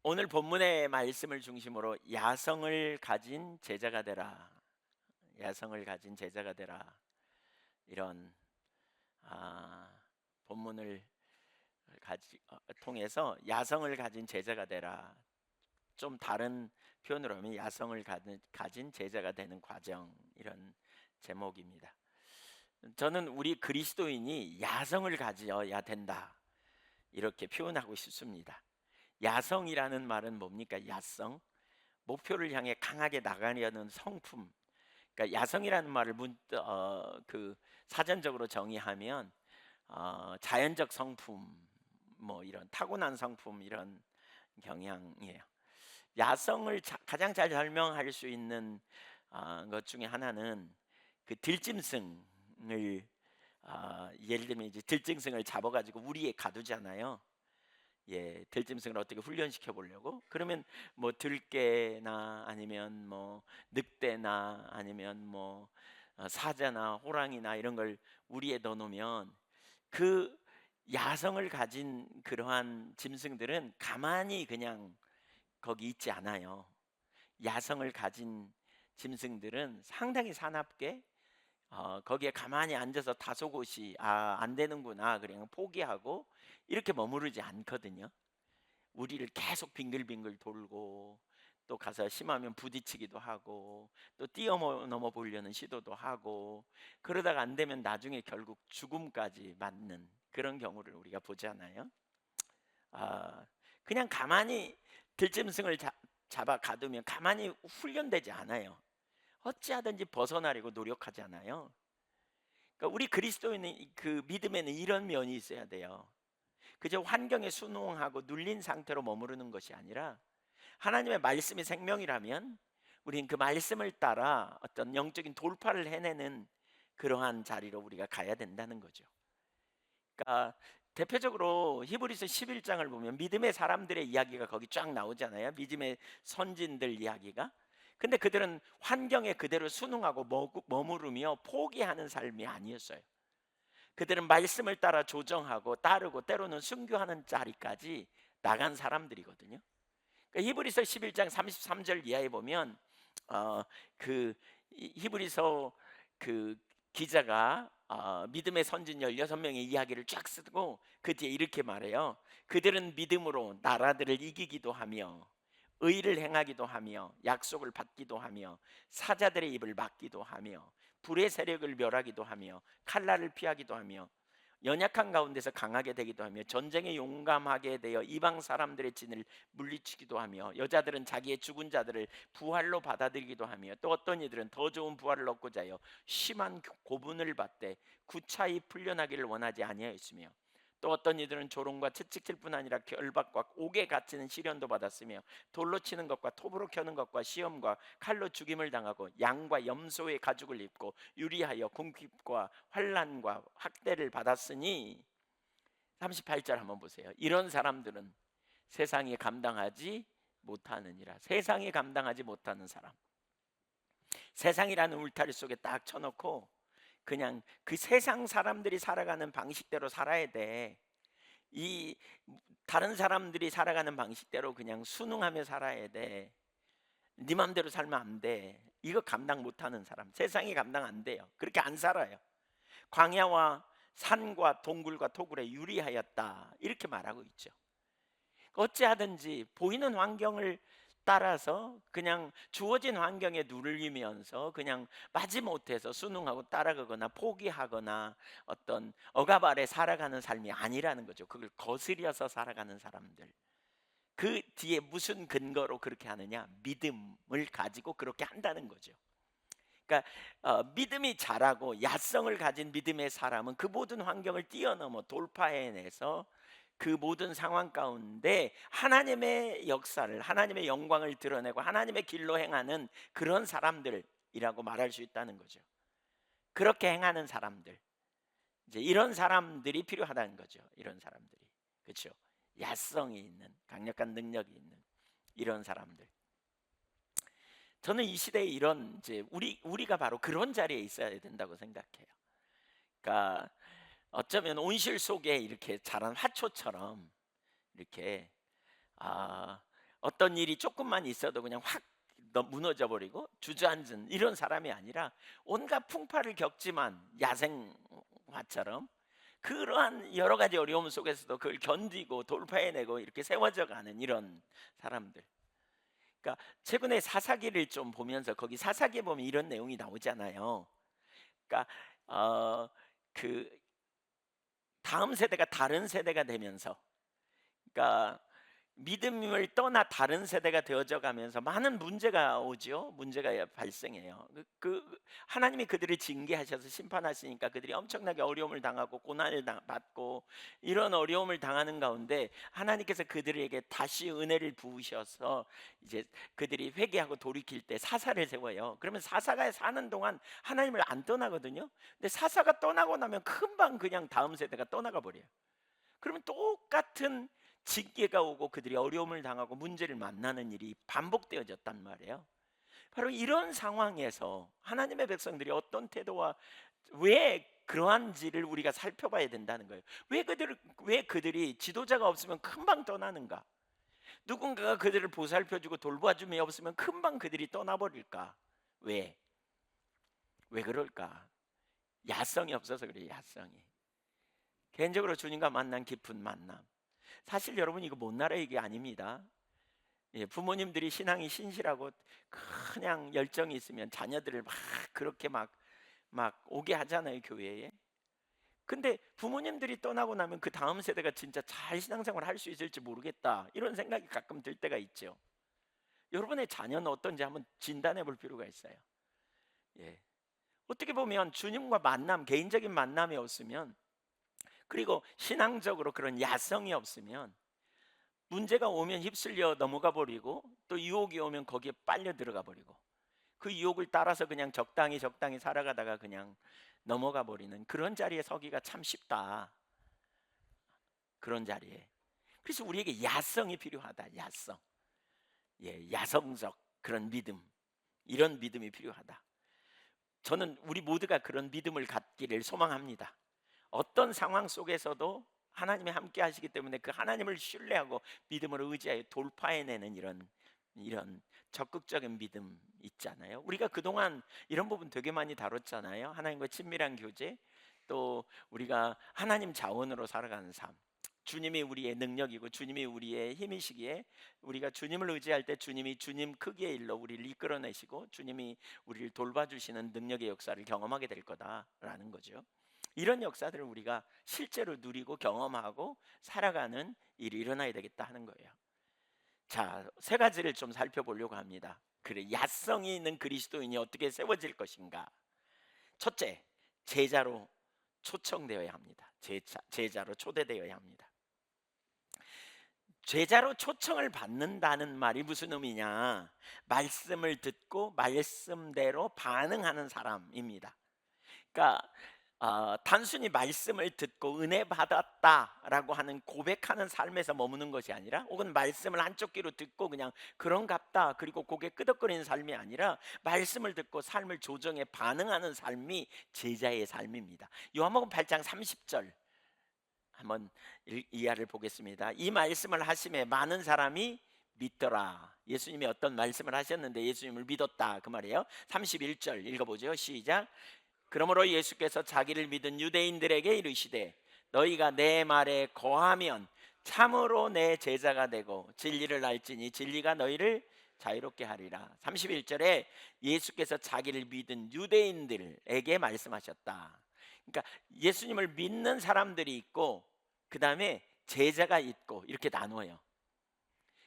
오늘 본문의 말씀을 중심으로 야성을 가진 제자가 되라. 야성을 가진 제자가 되라. 이런 본문을 통해서 야성을 가진 제자가 되라. 좀 다른 표현으로 하면 야성을 가진 제자가 되는 과정, 이런 제목입니다. 저는 우리 그리스도인이 야성을 가져야 된다, 이렇게 표현하고 싶습니다. 야성이라는 말은 뭡니까? 야성, 목표를 향해 강하게 나가려는 성품. 그러니까 야성이라는 말을 그 사전적으로 정의하면 자연적 성품, 뭐 이런 타고난 성품, 이런 경향이에요. 야성을 가장 잘 설명할 수 있는 것 중에 하나는 그 들짐승을, 예를 들면 이제 들짐승을 잡아가지고 우리에 가두잖아요. 예, 들짐승을 어떻게 훈련시켜 보려고? 그러면 뭐 들깨나 아니면 뭐 늑대나 아니면 뭐 사자나 호랑이나 이런 걸 우리에 넣어 놓으면 그 야성을 가진 그러한 짐승들은 가만히 그냥 거기 있지 않아요. 야성을 가진 짐승들은 상당히 사납게 거기에 가만히 앉아서 다소곳이 안 되는구나 그냥 포기하고 이렇게 머무르지 않거든요. 우리를 계속 빙글빙글 돌고, 또 가서 심하면 부딪히기도 하고, 또 뛰어넘어 보려는 시도도 하고, 그러다가 안 되면 나중에 결국 죽음까지 맞는 그런 경우를 우리가 보잖아요. 아, 그냥 가만히 들짐승을 잡아 가두면 가만히 훈련되지 않아요. 어찌하든지 벗어나려고 노력하잖아요. 그러니까 우리 그리스도인의 그 믿음에는 이런 면이 있어야 돼요. 그저 환경에 순응하고 눌린 상태로 머무르는 것이 아니라 하나님의 말씀이 생명이라면 우리는 그 말씀을 따라 어떤 영적인 돌파를 해내는 그러한 자리로 우리가 가야 된다는 거죠. 그러니까 대표적으로 히브리서 11장을 보면 믿음의 사람들의 이야기가 거기 쫙 나오잖아요. 믿음의 선진들 이야기가. 근데 그들은 환경에 그대로 순응하고 머무르며 포기하는 삶이 아니었어요. 그들은 말씀을 따라 조정하고 따르고 때로는 순교하는 자리까지 나간 사람들이거든요. 그러니까 히브리서 11장 33절 이하에 보면 어, 그 히브리서 그 기자가 믿음의 선진 16명의 이야기를 쫙 쓰고 그 뒤에 이렇게 말해요. 그들은 믿음으로 나라들을 이기기도 하며 의를 행하기도 하며 약속을 받기도 하며 사자들의 입을 막기도 하며 불의 세력을 멸하기도 하며 칼날을 피하기도 하며 연약한 가운데서 강하게 되기도 하며 전쟁에 용감하게 되어 이방 사람들의 진을 물리치기도 하며 여자들은 자기의 죽은 자들을 부활로 받아들이기도 하며 또 어떤 이들은 더 좋은 부활을 얻고자 하여 심한 고분을 받되 구차히 풀려나기를 원하지 아니하였으며 또 어떤 이들은 조롱과 채찍질 뿐 아니라 결박과 옥에 갇히는 시련도 받았으며 돌로 치는 것과 톱으로 켜는 것과 시험과 칼로 죽임을 당하고 양과 염소의 가죽을 입고 유리하여 궁핍과 환난과 학대를 받았으니 38절 한번 보세요. 이런 사람들은 세상이 감당하지 못하느니라. 세상이 감당하지 못하는 사람, 세상이라는 울타리 속에 딱 쳐놓고 그냥 그 세상 사람들이 살아가는 방식대로 살아야 돼. 이 다른 사람들이 살아가는 방식대로 그냥 순응하며 살아야 돼. 네 맘대로 살면 안 돼. 이거 감당 못하는 사람, 세상이 감당 안 돼요. 그렇게 안 살아요. 광야와 산과 동굴과 토굴에 유리하였다, 이렇게 말하고 있죠. 어찌하든지 보이는 환경을 따라서 그냥 주어진 환경에 누르면서 그냥 마지못해서 순응하고 따라가거나 포기하거나 어떤 억압 아래 살아가는 삶이 아니라는 거죠. 그걸 거스려서 살아가는 사람들, 그 뒤에 무슨 근거로 그렇게 하느냐? 믿음을 가지고 그렇게 한다는 거죠. 그러니까 믿음이 자라고 야성을 가진 믿음의 사람은 그 모든 환경을 뛰어넘어 돌파해내서 그 모든 상황 가운데 하나님의 역사를, 하나님의 영광을 드러내고 하나님의 길로 행하는 그런 사람들이라고 말할 수 있다는 거죠. 그렇게 행하는 사람들, 이제 이런 사람들이 필요하다는 거죠. 이런 사람들이, 그렇죠? 야성이 있는, 강력한 능력이 있는 이런 사람들. 저는 이 시대에 이런, 이제 우리가 바로 그런 자리에 있어야 된다고 생각해요. 그러니까 어쩌면 온실 속에 이렇게 자란 화초처럼 이렇게 아, 어떤 일이 조금만 있어도 그냥 확 무너져 버리고 주저앉은 이런 사람이 아니라 온갖 풍파를 겪지만 야생화처럼 그러한 여러 가지 어려움 속에서도 그걸 견디고 돌파해내고 이렇게 세워져 가는 이런 사람들. 그러니까 최근에 사사기를 좀 보면서 거기 사사기에 보면 이런 내용이 나오잖아요. 그러니까 그 다음 세대가 다른 세대가 되면서, 그러니까 믿음을 떠나 다른 세대가 되어져 가면서 많은 문제가 오죠. 문제가 발생해요. 하나님이 그들을 징계하셔서 심판하시니까 그들이 엄청나게 어려움을 당하고 고난을 받고 이런 어려움을 당하는 가운데 하나님께서 그들에게 다시 은혜를 부으셔서 이제 그들이 회개하고 돌이킬 때 사사를 세워요. 그러면 사사가 사는 동안 하나님을 안 떠나거든요. 근데 사사가 떠나고 나면 금방 그냥 다음 세대가 떠나가 버려요. 그러면 똑같은 징계가 오고 그들이 어려움을 당하고 문제를 만나는 일이 반복되어졌단 말이에요. 바로 이런 상황에서 하나님의 백성들이 어떤 태도와 왜 그러한지를 우리가 살펴봐야 된다는 거예요. 왜 그들이 지도자가 없으면 금방 떠나는가? 누군가가 그들을 보살펴주고 돌봐줌이 없으면 금방 그들이 떠나버릴까? 왜? 왜 그럴까? 야성이 없어서 그래요. 야성이. 개인적으로 주님과 만난 깊은 만남. 사실 여러분 이거 못나라 얘기 아닙니다. 예, 부모님들이 신앙이 신실하고 그냥 열정이 있으면 자녀들을 막 그렇게 막 오게 하잖아요, 교회에. 근데 부모님들이 떠나고 나면 그 다음 세대가 진짜 잘 신앙생활 할 수 있을지 모르겠다, 이런 생각이 가끔 들 때가 있죠. 여러분의 자녀는 어떤지 한번 진단해 볼 필요가 있어요. 예. 어떻게 보면 주님과 만남, 개인적인 만남이 없으면, 그리고 신앙적으로 그런 야성이 없으면 문제가 오면 휩쓸려 넘어가 버리고 또 유혹이 오면 거기에 빨려 들어가 버리고 그 유혹을 따라서 그냥 적당히 살아가다가 그냥 넘어가 버리는 그런 자리에 서기가 참 쉽다. 그런 자리에. 그래서 우리에게 야성이 필요하다. 야성. 예, 야성적 그런 믿음. 이런 믿음이 필요하다. 저는 우리 모두가 그런 믿음을 갖기를 소망합니다. 어떤 상황 속에서도 하나님이 함께 하시기 때문에 그 하나님을 신뢰하고 믿음으로 의지하여 돌파해내는 이런 적극적인 믿음 있잖아요. 우리가 그동안 이런 부분 되게 많이 다뤘잖아요. 하나님과 친밀한 교제, 또 우리가 하나님 자원으로 살아가는 삶. 주님이 우리의 능력이고 주님이 우리의 힘이시기에 우리가 주님을 의지할 때 주님이 주님 크기의 일로 우리를 이끌어내시고 주님이 우리를 돌봐주시는 능력의 역사를 경험하게 될 거다라는 거죠. 이런 역사들을 우리가 실제로 누리고 경험하고 살아가는 일이 일어나야 되겠다 하는 거예요. 자, 세 가지를 좀 살펴보려고 합니다. 그래, 야성이 있는 그리스도인이 어떻게 세워질 것인가? 첫째, 제자로 초청되어야 합니다. 제자로 초대되어야 합니다. 제자로 초청을 받는다는 말이 무슨 의미냐? 말씀을 듣고 말씀대로 반응하는 사람입니다. 그러니까 단순히 말씀을 듣고 은혜 받았다라고 하는 고백하는 삶에서 머무는 것이 아니라, 혹은 말씀을 한쪽 귀로 듣고 그냥 그런갑다 그리고 고개 끄덕거리는 삶이 아니라 말씀을 듣고 삶을 조정해 반응하는 삶이 제자의 삶입니다. 요한복음 8장 30절 한번 이하를 보겠습니다. 이 말씀을 하심에 많은 사람이 믿더라. 예수님이 어떤 말씀을 하셨는데 예수님을 믿었다 그 말이에요. 31절 읽어보죠. 시작. 그러므로 예수께서 자기를 믿은 유대인들에게 이르시되 너희가 내 말에 거하면 참으로 내 제자가 되고 진리를 알지니 진리가 너희를 자유롭게 하리라. 31절에 예수께서 자기를 믿은 유대인들에게 말씀하셨다. 그러니까 예수님을 믿는 사람들이 있고 그 다음에 제자가 있고 이렇게 나눠요.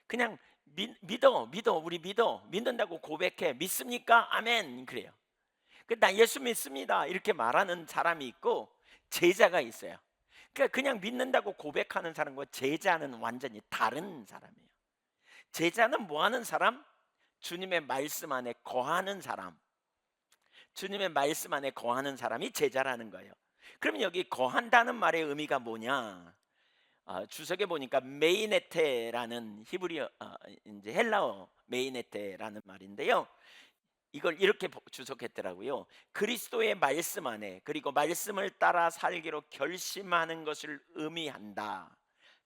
그냥 우리 믿는다고 고백해. 믿습니까? 아멘. 그래요. 나 예수 믿습니다 이렇게 말하는 사람이 있고 제자가 있어요. 그러니까 그냥 믿는다고 고백하는 사람과 제자는 완전히 다른 사람이에요. 제자는 뭐 하는 사람? 주님의 말씀 안에 거하는 사람. 주님의 말씀 안에 거하는 사람이 제자라는 거예요. 그럼 여기 거한다는 말의 의미가 뭐냐? 주석에 보니까 메이네테라는 히브리어, 이제 헬라어 메이네테라는 말인데요. 이걸 이렇게 주석했더라고요. 그리스도의 말씀 안에, 그리고 말씀을 따라 살기로 결심하는 것을 의미한다.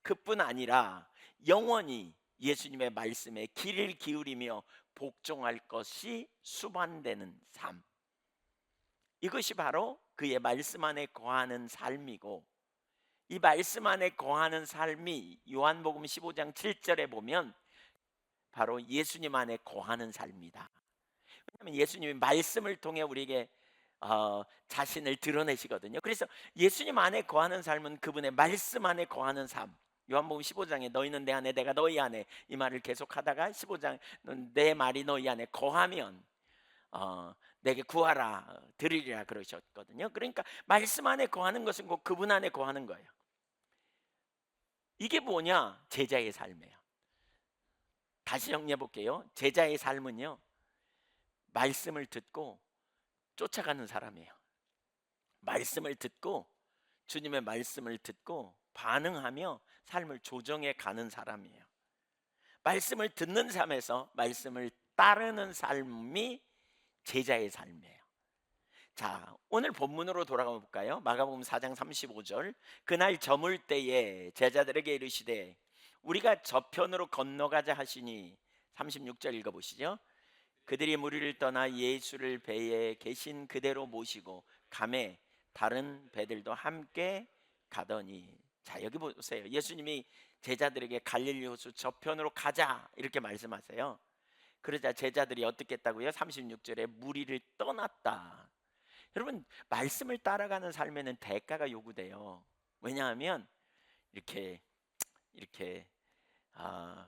그뿐 아니라 영원히 예수님의 말씀에 귀를 기울이며 복종할 것이 수반되는 삶, 이것이 바로 그의 말씀 안에 거하는 삶이고, 이 말씀 안에 거하는 삶이 요한복음 15장 7절에 보면 바로 예수님 안에 거하는 삶이다. 왜냐하면 예수님이 말씀을 통해 우리에게 자신을 드러내시거든요. 그래서 예수님 안에 거하는 삶은 그분의 말씀 안에 거하는 삶. 요한복음 15장에 너희는 내 안에 내가 너희 안에, 이 말을 계속하다가 15장 내 말이 너희 안에 거하면 내게 구하라 드리리라 그러셨거든요. 그러니까 말씀 안에 거하는 것은 곧 그분 안에 거하는 거예요. 이게 뭐냐? 제자의 삶이에요. 다시 정리해 볼게요. 제자의 삶은요, 말씀을 듣고 쫓아가는 사람이에요. 말씀을 듣고, 주님의 말씀을 듣고 반응하며 삶을 조정해 가는 사람이에요. 말씀을 듣는 삶에서 말씀을 따르는 삶이 제자의 삶이에요. 자, 오늘 본문으로 돌아가 볼까요? 마가복음 4장 35절. 그날 저물 때에 제자들에게 이르시되 우리가 저편으로 건너가자 하시니, 36절 읽어보시죠. 그들이 무리를 떠나 예수를 배에 계신 그대로 모시고 가매 다른 배들도 함께 가더니. 자, 여기 보세요. 예수님이 제자들에게 갈릴리 호수 저편으로 가자 이렇게 말씀하세요. 그러자 제자들이 어떻게 했다고요? 36절에 무리를 떠났다. 여러분, 말씀을 따라가는 삶에는 대가가 요구돼요. 왜냐하면 이렇게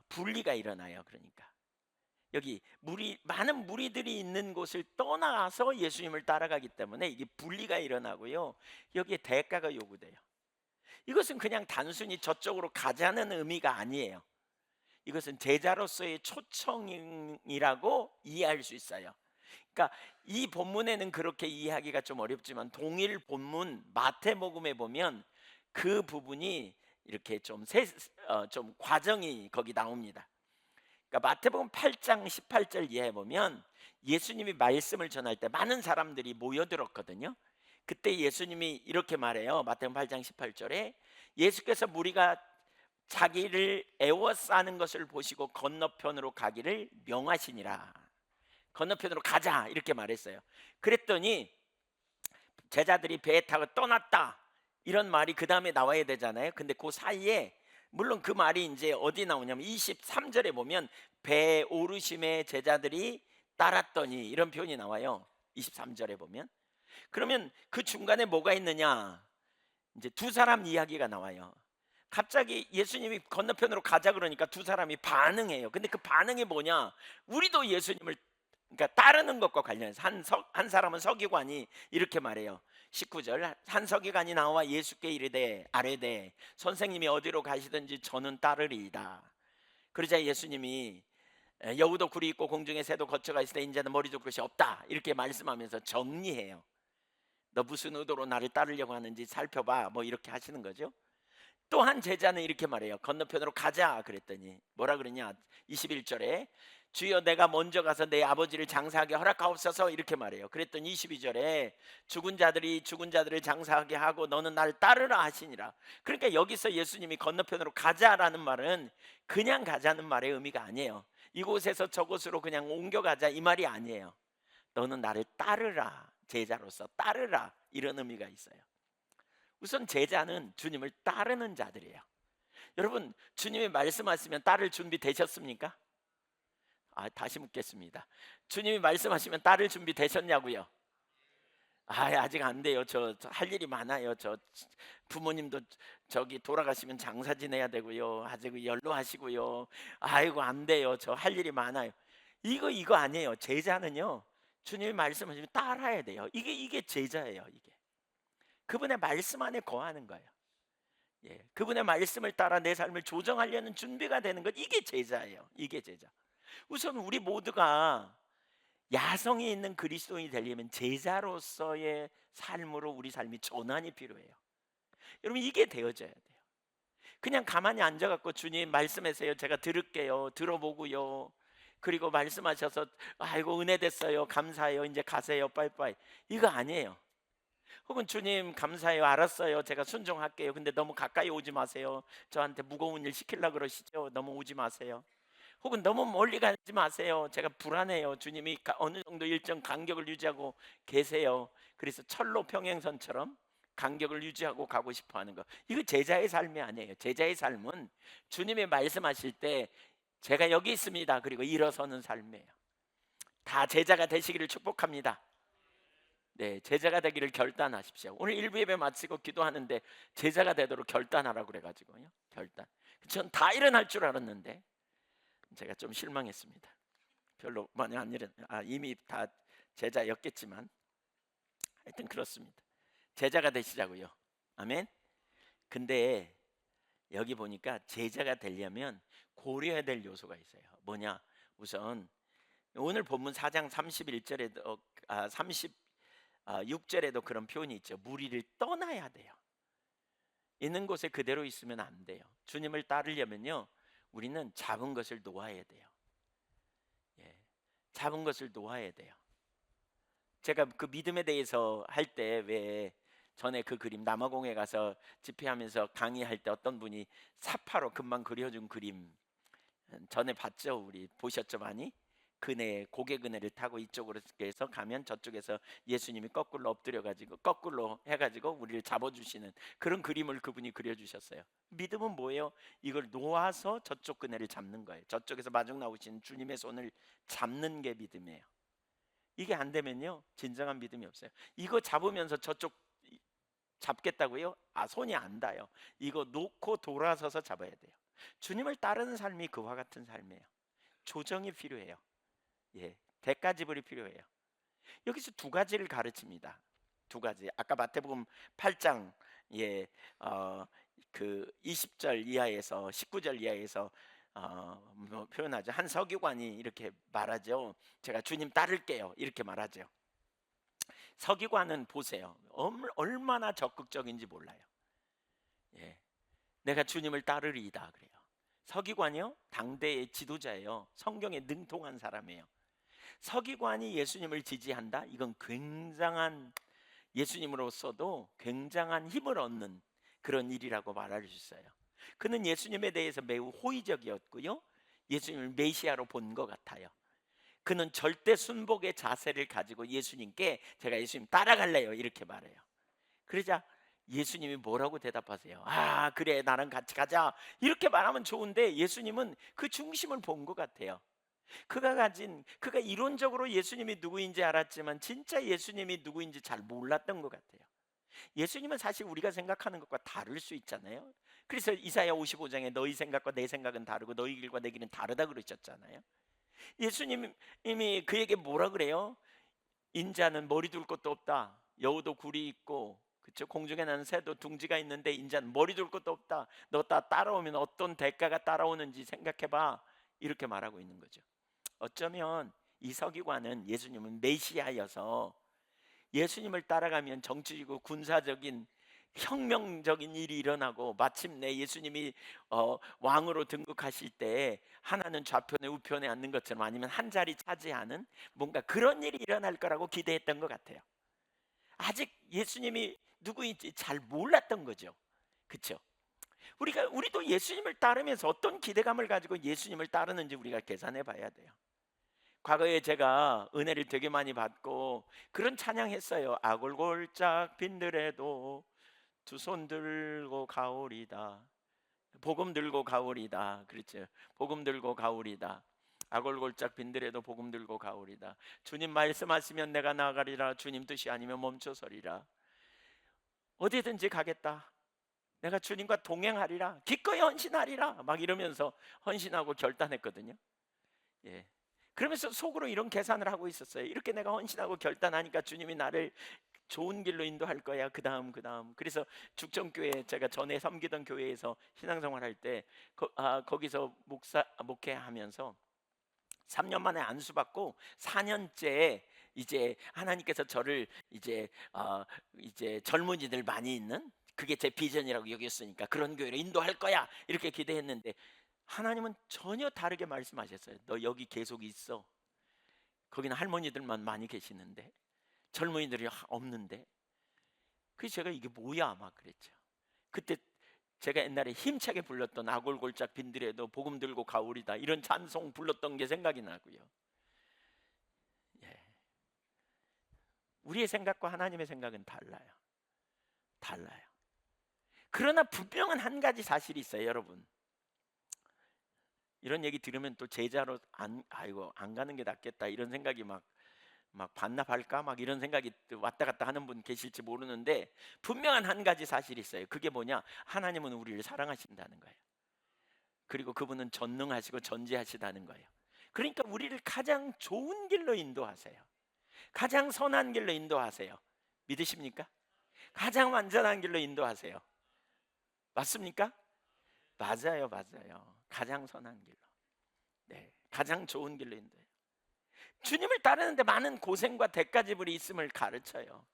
분리가 일어나요. 그러니까 여기 많은 무리들이 있는 곳을 떠나서 예수님을 따라가기 때문에 이게 분리가 일어나고요, 여기에 대가가 요구돼요. 이것은 그냥 단순히 저쪽으로 가자는 의미가 아니에요. 이것은 제자로서의 초청이라고 이해할 수 있어요. 그러니까 이 본문에는 그렇게 이해하기가 좀 어렵지만 동일 본문 마태복음에 보면 그 부분이 이렇게 좀 과정이 거기 나옵니다. 그러니까 마태복음 8장 18절 이하에 보면 예수님이 말씀을 전할 때 많은 사람들이 모여들었거든요. 그때 예수님이 이렇게 말해요. 마태복음 8장 18절에 예수께서 무리가 자기를 애워싸는 것을 보시고 건너편으로 가기를 명하시니라. 건너편으로 가자 이렇게 말했어요. 그랬더니 제자들이 배에 타고 떠났다 이런 말이 그 다음에 나와야 되잖아요. 근데 그 사이에 물론 그 말이 이제 어디 나오냐면 23절에 보면 배 오르심에 제자들이 따랐더니 이런 표현이 나와요. 23절에 보면. 그러면 그 중간에 뭐가 있느냐? 이제 두 사람 이야기가 나와요. 갑자기 예수님이 건너편으로 가자 그러니까 두 사람이 반응해요. 근데 그 반응이 뭐냐? 우리도 예수님을 그러니까 따르는 것과 관련해서 한 사람은 서기관이 이렇게 말해요. 19절, 한 서기관이 나와 예수께 이르되 아뢰되 선생님이 어디로 가시든지 저는 따르리이다. 그러자 예수님이 여우도 굴이 있고 공중에 새도 거처가 있으되 인자는 머리 둘 것이 없다 이렇게 말씀하면서 정리해요. 너 무슨 의도로 나를 따르려고 하는지 살펴봐, 뭐 이렇게 하시는 거죠. 또 한 제자는 이렇게 말해요. 건너편으로 가자 그랬더니 뭐라 그러냐? 21절에 주여 내가 먼저 가서 내 아버지를 장사하게 허락하옵소서 이렇게 말해요. 그랬더니 22절에 죽은 자들을 장사하게 하고 너는 나를 따르라 하시니라. 그러니까 여기서 예수님이 건너편으로 가자라는 말은 그냥 가자는 말의 의미가 아니에요. 이곳에서 저곳으로 그냥 옮겨가자 이 말이 아니에요. 너는 나를 따르라, 제자로서 따르라 이런 의미가 있어요. 우선 제자는 주님을 따르는 자들이에요. 여러분, 주님이 말씀하시면 따를 준비 되셨습니까? 다시 묻겠습니다. 주님이 말씀하시면 따를 준비 되셨냐고요? 아직 안 돼요. 저 할 일이 많아요. 저 부모님도 저기 돌아가시면 장사 지내야 되고요. 아직 연로하시고요. 아이고 안 돼요. 저 할 일이 많아요. 이거 아니에요. 제자는요, 주님이 말씀하시면 따라야 돼요. 이게 제자예요. 이게 그분의 말씀 안에 거하는 거예요. 그분의 말씀을 따라 내 삶을 조정하려는 준비가 되는 것, 이게 제자예요. 이게 제자. 우선 우리 모두가 야성이 있는 그리스도인이 되려면 제자로서의 삶으로 우리 삶이 전환이 필요해요. 여러분, 이게 되어져야 돼요. 그냥 가만히 앉아갖고 주님 말씀하세요, 제가 들을게요, 들어보고요, 그리고 말씀하셔서 아이고 은혜 됐어요, 감사해요, 이제 가세요, 빠이빠이, 이거 아니에요. 혹은 주님 감사해요, 알았어요, 제가 순종할게요, 근데 너무 가까이 오지 마세요, 저한테 무거운 일 시키려고 그러시죠, 너무 오지 마세요. 혹은 너무 멀리 가지 마세요. 제가 불안해요. 주님이 어느 정도 일정 간격을 유지하고 계세요. 그래서 철로 평행선처럼 간격을 유지하고 가고 싶어 하는 거. 이거 제자의 삶이 아니에요. 제자의 삶은 주님이 말씀하실 때 제가 여기 있습니다. 그리고 일어서는 삶이에요. 다 제자가 되시기를 축복합니다. 네, 제자가 되기를 결단하십시오. 오늘 일부 예배 마치고 기도하는데 제자가 되도록 결단하라고 그래가지고요. 결단. 전 다 일어날 줄 알았는데 제가 좀 실망했습니다. 별로 많이 안 일어나. 이미 다 제자였겠지만 하여튼 그렇습니다. 제자가 되시자고요. 아멘. 근데 여기 보니까 제자가 되려면 고려해야 될 요소가 있어요. 뭐냐? 우선 오늘 본문 4장 31절에도 36절에도 그런 표현이 있죠. 무리를 떠나야 돼요. 있는 곳에 그대로 있으면 안 돼요. 주님을 따르려면요, 우리는 잡은 것을 놓아야 돼요. 예, 잡은 것을 놓아야 돼요. 제가 그 믿음에 대해서 할 때 왜 전에 그 그림 남아공에 가서 집회하면서 강의할 때 어떤 분이 사파로 금방 그려준 그림 전에 봤죠? 우리 보셨죠 많이? 그네 고개 그네를 타고 이쪽으로 해서 가면 저쪽에서 예수님이 거꾸로 엎드려 가지고 거꾸로 해가지고 우리를 잡아주시는 그런 그림을 그분이 그려주셨어요. 믿음은 뭐예요? 이걸 놓아서 저쪽 그네를 잡는 거예요. 저쪽에서 마중 나오신 주님의 손을 잡는 게 믿음이에요. 이게 안 되면요 진정한 믿음이 없어요. 이거 잡으면서 저쪽 잡겠다고요? 손이 안 닿아요. 이거 놓고 돌아서서 잡아야 돼요. 주님을 따르는 삶이 그와 같은 삶이에요. 조정이 필요해요. 예, 대가 지불이 필요해요. 여기서 두 가지를 가르칩니다. 두 가지. 아까 마태복음 8장 그 20절 이하에서 19절 이하에서 뭐 표현하죠. 한 서기관이 이렇게 말하죠. 제가 주님 따를게요. 이렇게 말하죠. 서기관은 보세요. 얼마나 적극적인지 몰라요. 예, 내가 주님을 따르리이다 그래요. 서기관이요, 당대의 지도자예요. 성경에 능통한 사람이에요. 서기관이 예수님을 지지한다? 이건 굉장한, 예수님으로서도 굉장한 힘을 얻는 그런 일이라고 말할 수 있어요. 그는 예수님에 대해서 매우 호의적이었고요, 예수님을 메시아로 본 것 같아요. 그는 절대 순복의 자세를 가지고 예수님께 제가 예수님 따라갈래요 이렇게 말해요. 그러자 예수님이 뭐라고 대답하세요? 그래 나랑 같이 가자 이렇게 말하면 좋은데 예수님은 그 중심을 본 것 같아요. 그가 이론적으로 예수님이 누구인지 알았지만 진짜 예수님이 누구인지 잘 몰랐던 것 같아요. 예수님은 사실 우리가 생각하는 것과 다를 수 있잖아요. 그래서 이사야 55장에 너희 생각과 내 생각은 다르고 너희 길과 내 길은 다르다 그러셨잖아요. 예수님이 그에게 뭐라 그래요? 인자는 머리 둘 것도 없다. 여우도 굴이 있고 그렇죠? 공중에 나는 새도 둥지가 있는데 인자는 머리 둘 것도 없다. 너 따라오면 어떤 대가가 따라오는지 생각해봐. 이렇게 말하고 있는 거죠. 어쩌면 이 서기관은 예수님은 메시아여서 예수님을 따라가면 정치적이고 군사적인 혁명적인 일이 일어나고 마침내 예수님이 왕으로 등극하실 때 하나는 좌편에 우편에 앉는 것처럼 아니면 한 자리 차지하는 뭔가 그런 일이 일어날 거라고 기대했던 것 같아요. 아직 예수님이 누구인지 잘 몰랐던 거죠. 그렇죠? 우리도 예수님을 따르면서 어떤 기대감을 가지고 예수님을 따르는지 우리가 계산해 봐야 돼요. 과거에 제가 은혜를 되게 많이 받고 그런 찬양했어요. 아골골짝 빈들에도 두 손 들고 가오리다. 복음 들고 가오리다. 그렇죠. 복음 들고 가오리다. 아골골짝 빈들에도 복음 들고 가오리다. 주님 말씀하시면 내가 나가리라. 주님 뜻이 아니면 멈춰서리라. 어디든지 가겠다. 내가 주님과 동행하리라. 기꺼이 헌신하리라. 막 이러면서 헌신하고 결단했거든요. 예. 그러면서 속으로 이런 계산을 하고 있었어요. 이렇게 내가 헌신하고 결단하니까 주님이 나를 좋은 길로 인도할 거야. 그 다음. 그래서 죽전교회 제가 전에 섬기던 교회에서 신앙생활 할 때 거기서 목회하면서 3년 만에 안수받고 4년째 이제 하나님께서 저를 이제 젊은이들 많이 있는 그게 제 비전이라고 여겼으니까 그런 교회로 인도할 거야 이렇게 기대했는데 하나님은 전혀 다르게 말씀하셨어요. 너 여기 계속 있어. 거기는 할머니들만 많이 계시는데 젊은이들이 없는데. 그래서 제가 이게 뭐야 막 그랬죠. 그때 제가 옛날에 힘차게 불렀던 아골골짝 빈들에도 복음 들고 가오리다, 이런 찬송 불렀던 게 생각이 나고요. 예. 우리의 생각과 하나님의 생각은 달라요. 달라요. 그러나 분명한 한 가지 사실이 있어요, 여러분. 이런 얘기 들으면 또 제자로 안 가는 게 낫겠다, 이런 생각이 막 반납할까 막 이런 생각이 왔다 갔다 하는 분 계실지 모르는데, 분명한 한 가지 사실이 있어요. 그게 뭐냐? 하나님은 우리를 사랑하신다는 거예요. 그리고 그분은 전능하시고 전지하시다는 거예요. 그러니까 우리를 가장 좋은 길로 인도하세요. 가장 선한 길로 인도하세요. 믿으십니까? 가장 완전한 길로 인도하세요. 맞습니까? 맞아요, 맞아요. 가장 선한 길로. 네, 가장 좋은 길로 인도해요. 주님을 따르는데 많은 고생과 대가지불이 있음을 가르쳐요.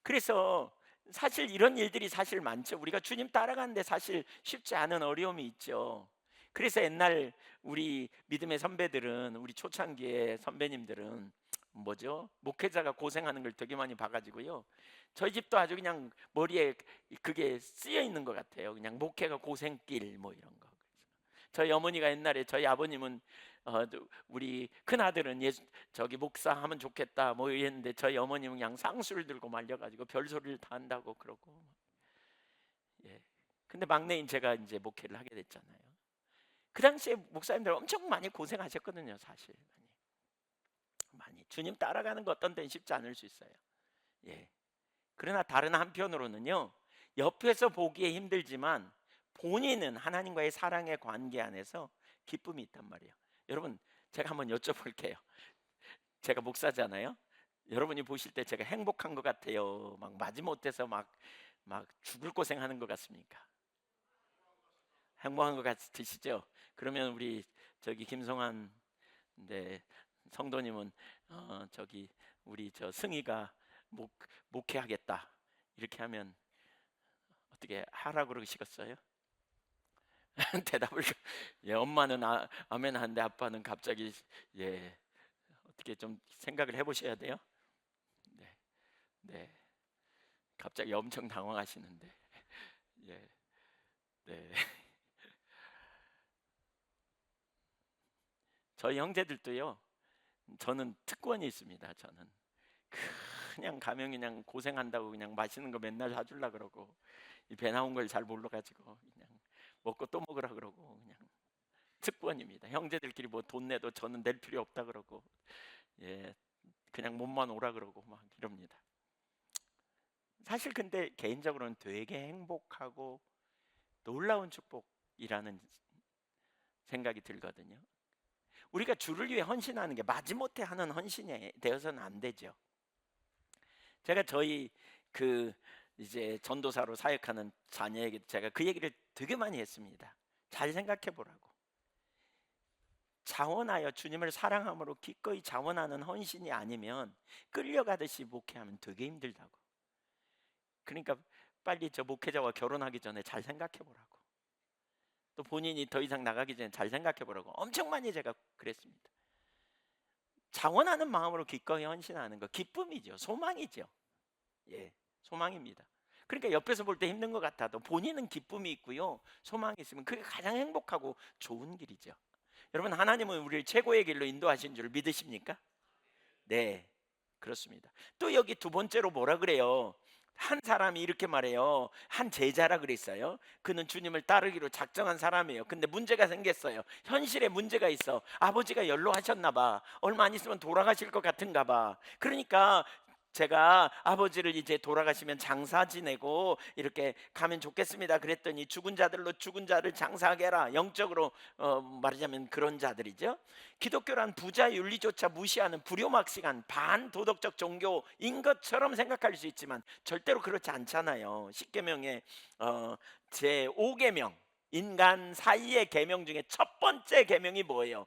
그래서 사실 이런 일들이 사실 많죠. 우리가 주님 따라가는데 사실 쉽지 않은 어려움이 있죠. 그래서 옛날 우리 믿음의 선배들은, 우리 초창기의 선배님들은 뭐죠? 목회자가 고생하는 걸 되게 많이 봐가지고요, 저희 집도 아주 그냥 머리에 그게 쓰여 있는 것 같아요. 그냥 목회가 고생길 뭐 이런 거. 저희 어머니가 옛날에, 저희 아버님은 우리 큰 아들은 저기 목사하면 좋겠다 뭐 이랬는데, 저희 어머님은 그냥 쌍수를 들고 말려가지고 별소리를 다 한다고 그러고. 예. 근데 막내인 제가 이제 목회를 하게 됐잖아요. 그 당시에 목사님들 엄청 많이 고생하셨거든요, 사실. 많이 주님 따라가는 거 어떤 때는 쉽지 않을 수 있어요. 예. 그러나 다른 한편으로는요, 옆에서 보기에 힘들지만 본인은 하나님과의 사랑의 관계 안에서 기쁨이 있단 말이에요. 여러분, 제가 한번 여쭤볼게요. 제가 목사잖아요. 여러분이 보실 때 제가 행복한 것 같아요, 막 마지못해서 막 죽을 고생하는 것 같습니까? 행복한 것 같으시죠? 그러면 우리 저기 김성환, 네, 성도님은 저기 우리 저 승희가 목회하겠다 이렇게 하면 어떻게 하라고 그러시겠어요? 대답을 예, 엄마는 아멘 하는데 아빠는 갑자기 예, 어떻게 좀 생각을 해보셔야 돼요. 네, 네, 갑자기 엄청 당황하시는데 예, 네. 저희 형제들도요, 저는 특권이 있습니다. 저는 그냥 가면 그냥 고생한다고 그냥 맛있는 거 맨날 사줄라 그러고, 이 배 나온 걸 잘 몰라가지고 그냥 먹고 또 먹으라 그러고, 그냥 특권입니다. 형제들끼리 뭐 돈 내도 저는 낼 필요 없다 그러고, 예, 그냥 몸만 오라 그러고 막 이럽니다. 사실 근데 개인적으로는 되게 행복하고 놀라운 축복이라는 생각이 들거든요. 우리가 주를 위해 헌신하는 게 마지못해 하는 헌신이 되어서는 안 되죠. 제가 저희 그 이제 전도사로 사역하는 자녀에게 제가 그 얘기를 되게 많이 했습니다. 잘 생각해 보라고. 자원하여 주님을 사랑함으로 기꺼이 자원하는 헌신이 아니면 끌려가듯이 목회하면 되게 힘들다고. 그러니까 빨리 저 목회자와 결혼하기 전에 잘 생각해 보라고. 또 본인이 더 이상 나가기 전에 잘 생각해 보라고 엄청 많이 제가 그랬습니다. 자원하는 마음으로 기꺼이 헌신하는 거 기쁨이죠. 소망이죠. 예, 소망입니다. 그러니까 옆에서 볼 때 힘든 것 같아도 본인은 기쁨이 있고요, 소망이 있으면 그게 가장 행복하고 좋은 길이죠. 여러분, 하나님은 우리를 최고의 길로 인도하신 줄 믿으십니까? 네, 그렇습니다. 또 여기 두 번째로 뭐라 그래요? 한 사람이 이렇게 말해요. 한 제자라 그랬어요. 그는 주님을 따르기로 작정한 사람이에요. 근데 문제가 생겼어요. 현실에 문제가 있어. 아버지가 연로하셨나 봐. 얼마 안 있으면 돌아가실 것 같은가 봐. 그러니까 제가 아버지를 이제 돌아가시면 장사 지내고 이렇게 가면 좋겠습니다 그랬더니, 죽은 자들로 죽은 자를 장사하게 해라. 영적으로 말하자면 그런 자들이죠. 기독교란 부자 윤리조차 무시하는 불효막시간 반도덕적 종교인 것처럼 생각할 수 있지만 절대로 그렇지 않잖아요. 십계명의 제5계명, 인간 사이의 계명 중에 첫 번째 계명이 뭐예요?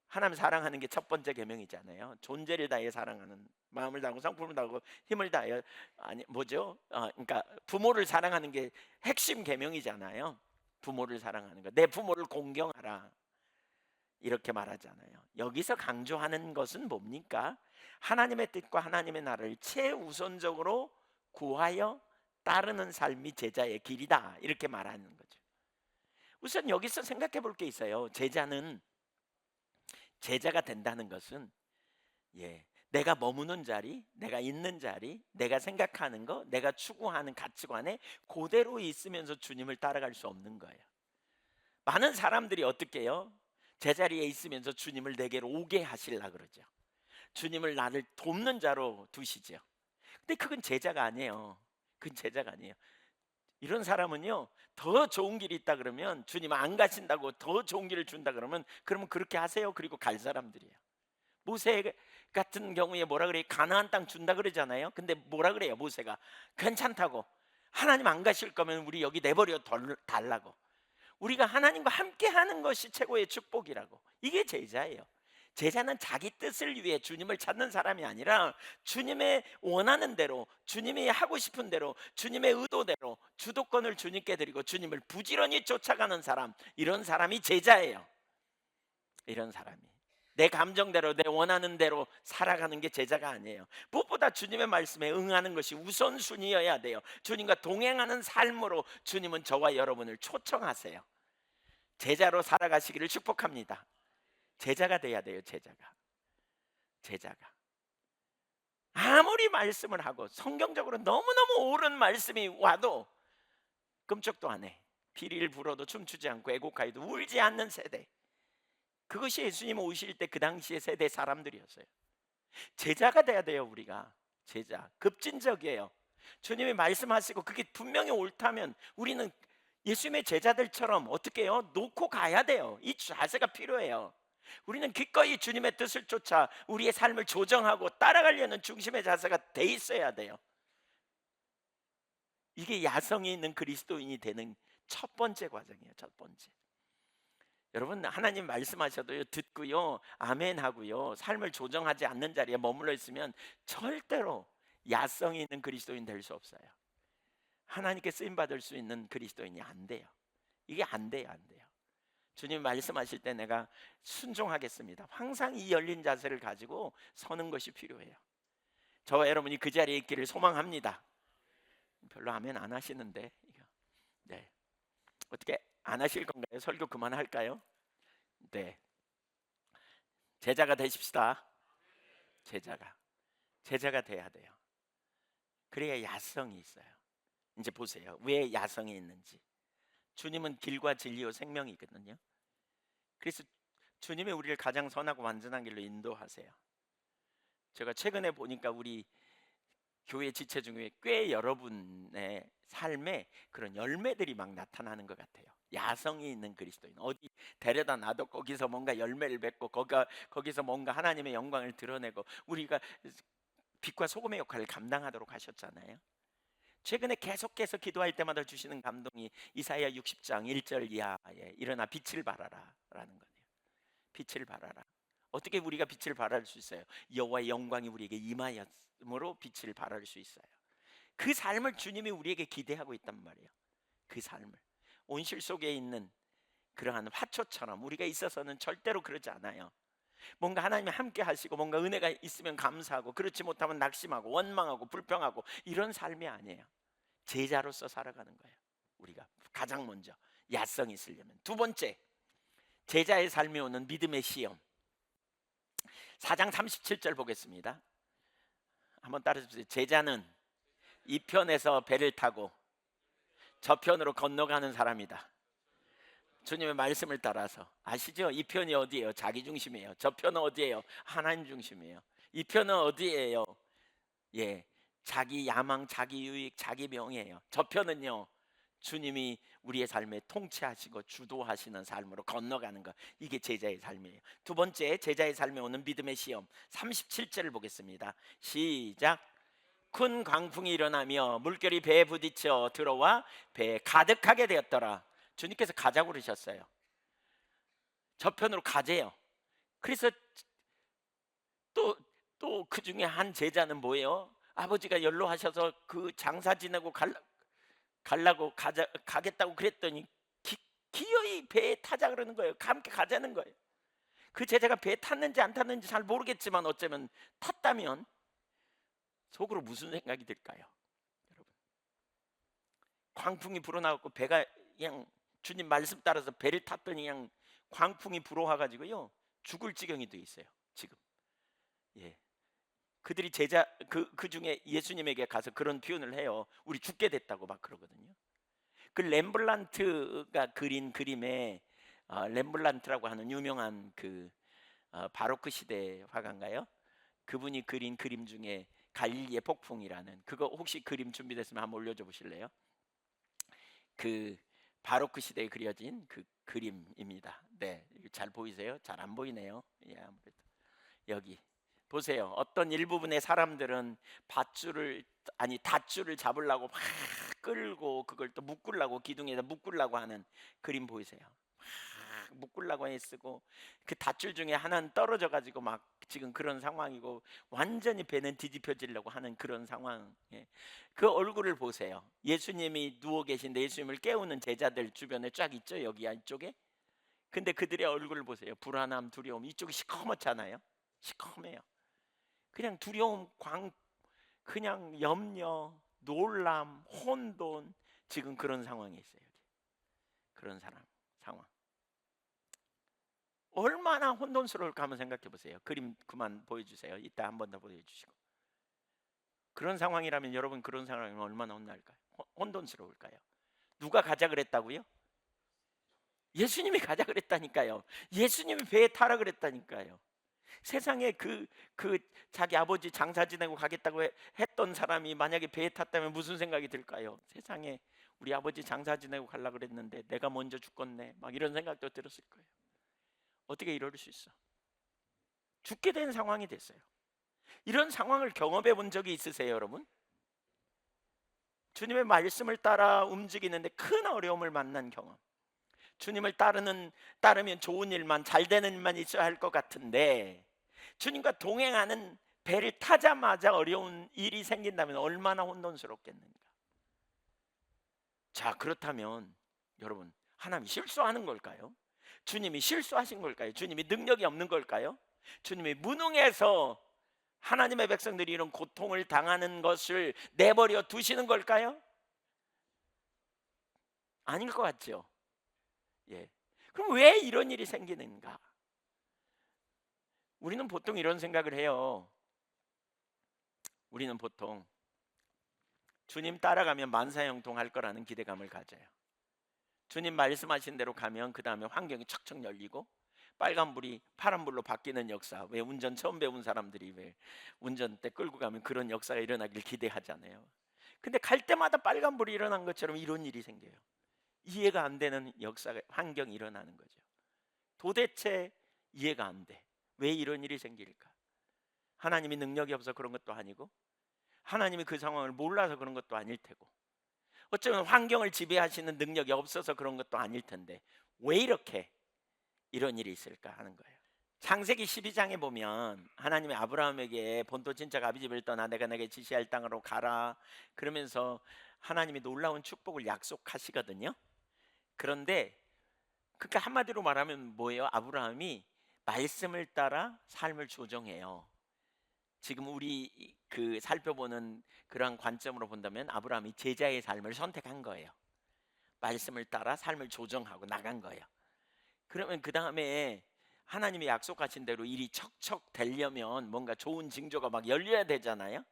하나님 사랑하는 게 첫 번째 계명이잖아요. 존재를 다해 사랑하는, 마음을 다하고 성품을 다하고 힘을 다하여, 아니 뭐죠? 그러니까 부모를 사랑하는 게 핵심 계명이잖아요. 부모를 사랑하는 거, 내 부모를 공경하라 이렇게 말하잖아요. 여기서 강조하는 것은 뭡니까? 하나님의 뜻과 하나님의 나라를 최우선적으로 구하여 따르는 삶이 제자의 길이다, 이렇게 말하는 거죠. 우선 여기서 생각해 볼 게 있어요. 제자가 된다는 것은, 내가 머무는 자리, 내가 있는 자리, 내가 생각하는 거, 내가 추구하는 가치관에 그대로 있으면서 주님을 따라갈 수 없는 거예요. 많은 사람들이 어떻게 해요? 제자리에 있으면서 주님을 내게로 오게 하시려 그러죠. 주님을 나를 돕는 자로 두시죠. 근데 그건 제자가 아니에요. 그건 제자가 아니에요. 이런 사람은요, 더 좋은 길이 있다 그러면, 주님 안 가신다고 더 좋은 길을 준다 그러면 그렇게 하세요. 그리고 갈 사람들이에요. 모세 같은 경우에 뭐라 그래요? 가나안 땅 준다 그러잖아요. 근데 뭐라 그래요? 모세가 괜찮다고, 하나님 안 가실 거면 우리 여기 내버려 달라고, 우리가 하나님과 함께 하는 것이 최고의 축복이라고. 이게 제자예요. 제자는 자기 뜻을 위해 주님을 찾는 사람이 아니라 주님의 원하는 대로, 주님이 하고 싶은 대로, 주님의 의도대로 주도권을 주님께 드리고 주님을 부지런히 쫓아가는 사람, 이런 사람이 제자예요. 이런 사람이 내 감정대로, 내 원하는 대로 살아가는 게 제자가 아니에요. 무엇보다 주님의 말씀에 응하는 것이 우선순위여야 돼요. 주님과 동행하는 삶으로 주님은 저와 여러분을 초청하세요. 제자로 살아가시기를 축복합니다. 제자가 돼야 돼요. 제자가 아무리 말씀을 하고 성경적으로 너무너무 옳은 말씀이 와도 끔찍도 안 해. 피리를 불어도 춤추지 않고 애곡하여도 울지 않는 세대, 그것이 예수님 오실 때 그 당시의 세대 사람들이었어요. 제자가 돼야 돼요. 우리가 제자, 급진적이에요. 주님이 말씀하시고 그게 분명히 옳다면 우리는 예수님의 제자들처럼 어떻게 해요? 놓고 가야 돼요. 이 자세가 필요해요. 우리는 기꺼이 주님의 뜻을 쫓아 우리의 삶을 조정하고 따라가려는 중심의 자세가 돼 있어야 돼요. 이게 야성이 있는 그리스도인이 되는 첫 번째 과정이에요. 첫 번째. 여러분, 하나님 말씀하셔도요, 듣고요, 아멘 하고요, 삶을 조정하지 않는 자리에 머물러 있으면 절대로 야성이 있는 그리스도인 될 수 없어요. 하나님께 쓰임 받을 수 있는 그리스도인이 안 돼요. 이게 안 돼요. 주님 말씀하실 때 내가 순종하겠습니다, 항상 이 열린 자세를 가지고 서는 것이 필요해요. 저와 여러분이 그 자리에 있기를 소망합니다. 별로 아멘 안 하시는데, 네, 어떻게 안 하실 건가요? 설교 그만할까요? 네, 제자가 되십시다. 제자가 돼야 돼요. 그래야 야성이 있어요. 이제 보세요, 왜 야성이 있는지. 주님은 길과 진리요 생명이거든요. 그래서 주님이 우리를 가장 선하고 완전한 길로 인도하세요. 제가 최근에 보니까 우리 교회 지체 중에 꽤 여러분의 삶에 그런 열매들이 막 나타나는 것 같아요. 야성이 있는 그리스도인, 어디 데려다 놔도 거기서 뭔가 열매를 맺고 거기서 뭔가 하나님의 영광을 드러내고, 우리가 빛과 소금의 역할을 감당하도록 하셨잖아요. 최근에 계속해서 기도할 때마다 주시는 감동이 이사야 60장 1절 이하에 일어나 빛을 발하라 라는 거예요. 빛을 발하라. 어떻게 우리가 빛을 발할 수 있어요? 여호와의 영광이 우리에게 임하였으므로 빛을 발할 수 있어요. 그 삶을 주님이 우리에게 기대하고 있단 말이에요. 그 삶을 온실 속에 있는 그러한 화초처럼 우리가 있어서는 절대로 그러지 않아요. 뭔가 하나님이 함께 하시고 뭔가 은혜가 있으면 감사하고, 그렇지 못하면 낙심하고 원망하고 불평하고, 이런 삶이 아니에요. 제자로서 살아가는 거예요. 우리가 가장 먼저 야성이 있으려면. 두 번째, 제자의 삶이 오는 믿음의 시험. 4장 37절 보겠습니다. 한번 따라해주세요. 제자는 이 편에서 배를 타고 저편으로 건너가는 사람이다. 주님의 말씀을 따라서. 아시죠? 이 편이 어디예요? 자기 중심이에요. 저 편은 어디예요? 하나님 중심이에요. 이 편은 어디예요? 자기 야망, 자기 유익, 자기 명예예요. 저 편은요, 주님이 우리의 삶에 통치하시고 주도하시는 삶으로 건너가는 것. 이게 제자의 삶이에요. 두 번째, 제자의 삶에 오는 믿음의 시험. 37절을 보겠습니다. 시작. 큰 광풍이 일어나며 물결이 배에 부딪혀 들어와 배에 가득하게 되었더라. 주님께서 가자고 그러셨어요. 저편으로 가재요. 그래서 또 그 중에 한 제자는 뭐예요? 아버지가 연로하셔서 그 장사 지내고 가려고 가겠다고 그랬더니 기어이 배에 타자 그러는 거예요. 함께 가자는 거예요. 그 제자가 배에 탔는지 안 탔는지 잘 모르겠지만 어쩌면 탔다면 속으로 무슨 생각이 들까요? 여러분, 광풍이 불어나고 배가 그냥 주님 말씀 따라서 배를 탔더니 그냥 광풍이 불어와 가지고요 죽을 지경이 돼 있어요 지금. 예, 그들이 제자 그 중에 예수님에게 가서 그런 표현을 해요. 우리 죽게 됐다고 막 그러거든요. 그 렘블란트가 그린 그림에 렘블란트라고 하는 유명한 그 바로크 시대 화가인가요? 그분이 그린 그림 중에 갈릴리의 폭풍이라는 그거 혹시 그림 준비됐으면 한번 올려줘 보실래요? 그 바로크 시대에 그려진 그 그림입니다. 네, 잘 보이세요? 잘 안 보이네요. 예, 아무래도 여기 보세요. 어떤 일부분의 사람들은 닷줄을 잡으려고 막 끌고 그걸 또 묶으려고 기둥에다 묶으려고 하는 그림 보이세요? 막 묶으려고 애쓰고 그 닷줄 중에 하나는 떨어져 가지고 막 지금 그런 상황이고 완전히 배는 뒤집혀지려고 하는 그런 상황. 예. 그 얼굴을 보세요. 예수님이 누워 계신데 예수님을 깨우는 제자들 주변에 쫙 있죠. 여기 이쪽에. 근데 그들의 얼굴을 보세요. 불안함, 두려움. 이쪽이 시커멓잖아요. 시커매요. 그냥 두려움, 그냥 염려, 놀람, 혼돈. 지금 그런 상황에 있어요. 여기. 그런 상황. 얼마나 혼돈스러울까 한번 생각해 보세요. 그림 그만 보여주세요. 이따 한 번 더 보여주시고. 그런 상황이라면 여러분 그런 상황이면 얼마나 혼돈스러울까요? 누가 가자 그랬다고요? 예수님이 가자 그랬다니까요. 예수님이 배에 타라 그랬다니까요. 세상에 그 자기 아버지 장사 지내고 가겠다고 했던 사람이 만약에 배에 탔다면 무슨 생각이 들까요? 세상에 우리 아버지 장사 지내고 가려고 그랬는데 내가 먼저 죽겠네 막 이런 생각도 들었을 거예요. 어떻게 이럴 수 있어? 죽게 된 상황이 됐어요. 이런 상황을 경험해 본 적이 있으세요, 여러분? 주님의 말씀을 따라 움직이는데 큰 어려움을 만난 경험. 주님을 따르면 좋은 일만 잘 되는 일만 있어야 할 것 같은데 주님과 동행하는 배를 타자마자 어려운 일이 생긴다면 얼마나 혼돈스럽겠는가. 자, 그렇다면 여러분 하나님이 실수하는 걸까요? 주님이 실수하신 걸까요? 주님이 능력이 없는 걸까요? 주님이 무능해서 하나님의 백성들이 이런 고통을 당하는 것을 내버려 두시는 걸까요? 아닐 것 같죠. 예. 그럼 왜 이런 일이 생기는가? 우리는 보통 이런 생각을 해요. 우리는 보통 주님 따라가면 만사형통할 거라는 기대감을 가져요. 주님 말씀하신 대로 가면 그 다음에 환경이 척척 열리고 빨간불이 파란불로 바뀌는 역사. 왜 운전 처음 배운 사람들이 왜 운전대 끌고 가면 그런 역사가 일어나길 기대하잖아요. 근데 갈 때마다 빨간불이 일어난 것처럼 이런 일이 생겨요. 이해가 안 되는 역사가 환경이 일어나는 거죠. 도대체 이해가 안 돼. 왜 이런 일이 생길까? 하나님이 능력이 없어 그런 것도 아니고 하나님이 그 상황을 몰라서 그런 것도 아닐 테고 어쩌면 환경을 지배하시는 능력이 없어서 그런 것도 아닐 텐데 왜 이렇게 이런 일이 있을까 하는 거예요. 창세기 12장에 보면 하나님이 아브라함에게 본토 친척 아비 집을 떠나 내가 내게 지시할 땅으로 가라 그러면서 하나님이 놀라운 축복을 약속하시거든요. 그런데 그러니까 한마디로 말하면 뭐예요? 아브라함이 말씀을 따라 삶을 조정해요. 지금 우리 그 살펴보는 그런 관점으로 본다면 아브라함이 제자의 삶을 선택한 거예요. 말씀을 따라 삶을 조정하고 나간 거예요. 그러면 그 다음에 하나님이 약속하신 대로 일이 척척 되려면 뭔가 좋은 징조가 막 열려야 되잖아요.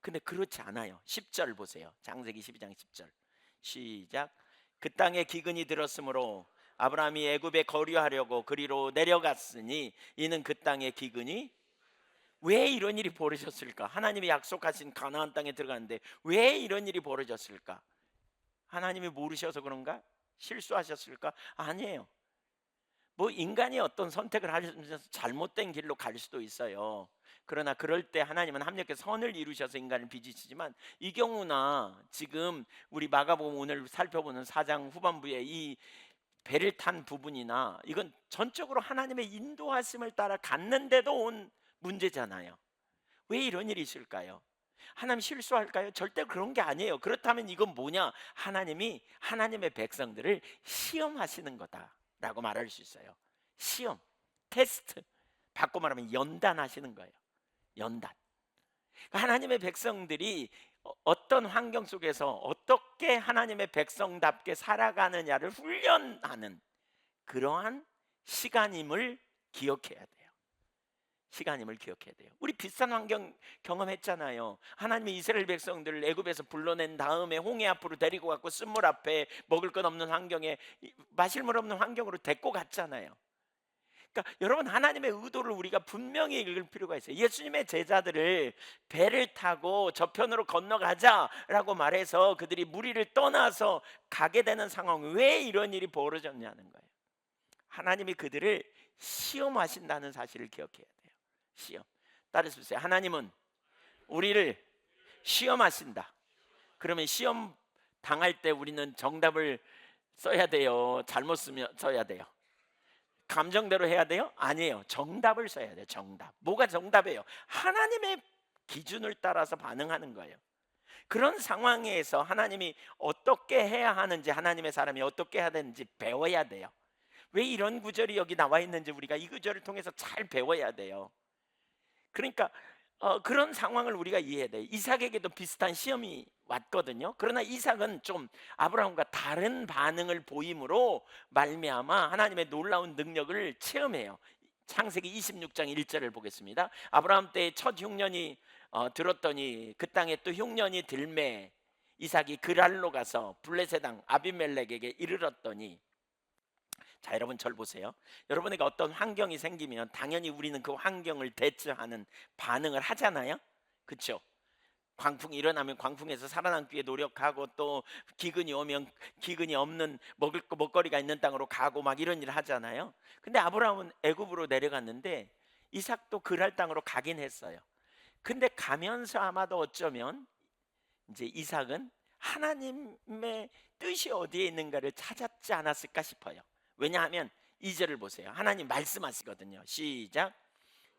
근데 그렇지 않아요. 10절 보세요. 창세기 12장 10절 시작. 그 땅에 기근이 들었으므로 아브라함이 애굽에 거류하려고 그리로 내려갔으니 이는 그 땅에 기근이. 왜 이런 일이 벌어졌을까? 하나님이 약속하신 가나안 땅에 들어갔는데 왜 이런 일이 벌어졌을까? 하나님이 모르셔서 그런가? 실수하셨을까? 아니에요. 뭐 인간이 어떤 선택을 하면서 잘못된 길로 갈 수도 있어요. 그러나 그럴 때 하나님은 합력해서 선을 이루셔서 인간을 빚으시지만 이 경우나 지금 우리 마가복음 오늘 살펴보는 4장 후반부에 이 배를 탄 부분이나 이건 전적으로 하나님의 인도하심을 따라 갔는데도 온 문제잖아요. 왜 이런 일이 있을까요? 하나님 실수할까요? 절대 그런 게 아니에요. 그렇다면 이건 뭐냐? 하나님이 하나님의 백성들을 시험하시는 거다라고 말할 수 있어요. 시험, 테스트. 바꿔 말하면 연단하시는 거예요. 연단. 하나님의 백성들이 어떤 환경 속에서 어떻게 하나님의 백성답게 살아가느냐를 훈련하는 그러한 시간임을 기억해야 돼요. 시간임을 기억해야 돼요. 우리 비슷한 환경 경험했잖아요. 하나님이 이스라엘 백성들을 애굽에서 불러낸 다음에 홍해 앞으로 데리고 갔고 쓴물 앞에 먹을 것 없는 환경에 마실 물 없는 환경으로 데리고 갔잖아요. 그러니까 여러분, 하나님의 의도를 우리가 분명히 읽을 필요가 있어요. 예수님의 제자들을 배를 타고 저편으로 건너가자라고 말해서 그들이 무리를 떠나서 가게 되는 상황, 왜 이런 일이 벌어졌냐는 거예요. 하나님이 그들을 시험하신다는 사실을 기억해야 돼요. 시험. 따라서 보세요. 하나님은 우리를 시험하신다. 그러면 시험 당할 때 우리는 정답을 써야 돼요? 잘못 쓰면 써야 돼요? 감정대로 해야 돼요? 아니에요. 정답을 써야 돼요. 정답. 뭐가 정답이에요? 하나님의 기준을 따라서 반응하는 거예요. 그런 상황에서 하나님이 어떻게 해야 하는지, 하나님의 사람이 어떻게 해야 되는지 배워야 돼요. 왜 이런 구절이 여기 나와 있는지 우리가 이 구절을 통해서 잘 배워야 돼요. 그러니까 그런 상황을 우리가 이해해야 돼요. 이삭에게도 비슷한 시험이 왔거든요. 그러나 이삭은 좀 아브라함과 다른 반응을 보임으로 말미암아 하나님의 놀라운 능력을 체험해요. 창세기 26장 1절을 보겠습니다. 아브라함 때의 첫 흉년이 들었더니 그 땅에 또 흉년이 들매 이삭이 그랄로 가서 블레셋 왕 아비멜렉에게 이르렀더니, 자, 여러분 절 보세요. 여러분에게 어떤 환경이 생기면 당연히 우리는 그 환경을 대처하는 반응을 하잖아요. 그렇죠? 광풍이 일어나면 광풍에서 살아남기 위해 노력하고, 또 기근이 오면 기근이 없는 먹거리가 있는 땅으로 가고 막 이런 일을 하잖아요. 근데 아브라함은 애굽으로 내려갔는데 이삭도 그랄 땅으로 가긴 했어요. 근데 가면서 아마도 어쩌면 이제 이삭은 하나님의 뜻이 어디에 있는가를 찾았지 않았을까 싶어요. 왜냐하면 2절을 보세요. 하나님 말씀하시거든요. 시작.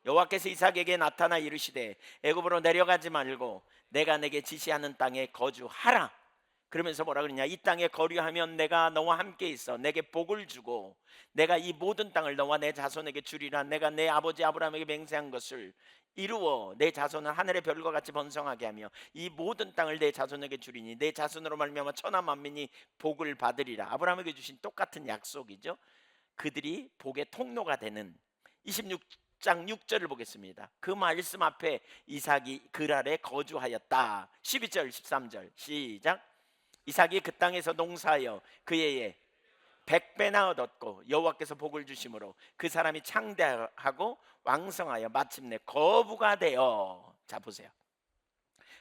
여호와께서 이삭에게 나타나 이르시되 애굽으로 내려가지 말고 내가 내게 지시하는 땅에 거주하라. 그러면서 뭐라 그러냐? 이 땅에 거류하면 내가 너와 함께 있어 내게 복을 주고 내가 이 모든 땅을 너와 내 자손에게 주리라. 내가 내 아버지 아브라함에게 맹세한 것을 이루어 내 자손을 하늘의 별과 같이 번성하게 하며 이 모든 땅을 내 자손에게 주리니 내 자손으로 말미암아 천하 만민이 복을 받으리라. 아브라함에게 주신 똑같은 약속이죠. 그들이 복의 통로가 되는 26장 6절을 보겠습니다. 그 말씀 앞에 이삭이 그랄에 거주하였다. 12절 13절 시작. 이삭이 그 땅에서 농사하여 그 해에 100배나 얻었고 여호와께서 복을 주심으로 그 사람이 창대하고 왕성하여 마침내 거부가 되어. 자, 보세요.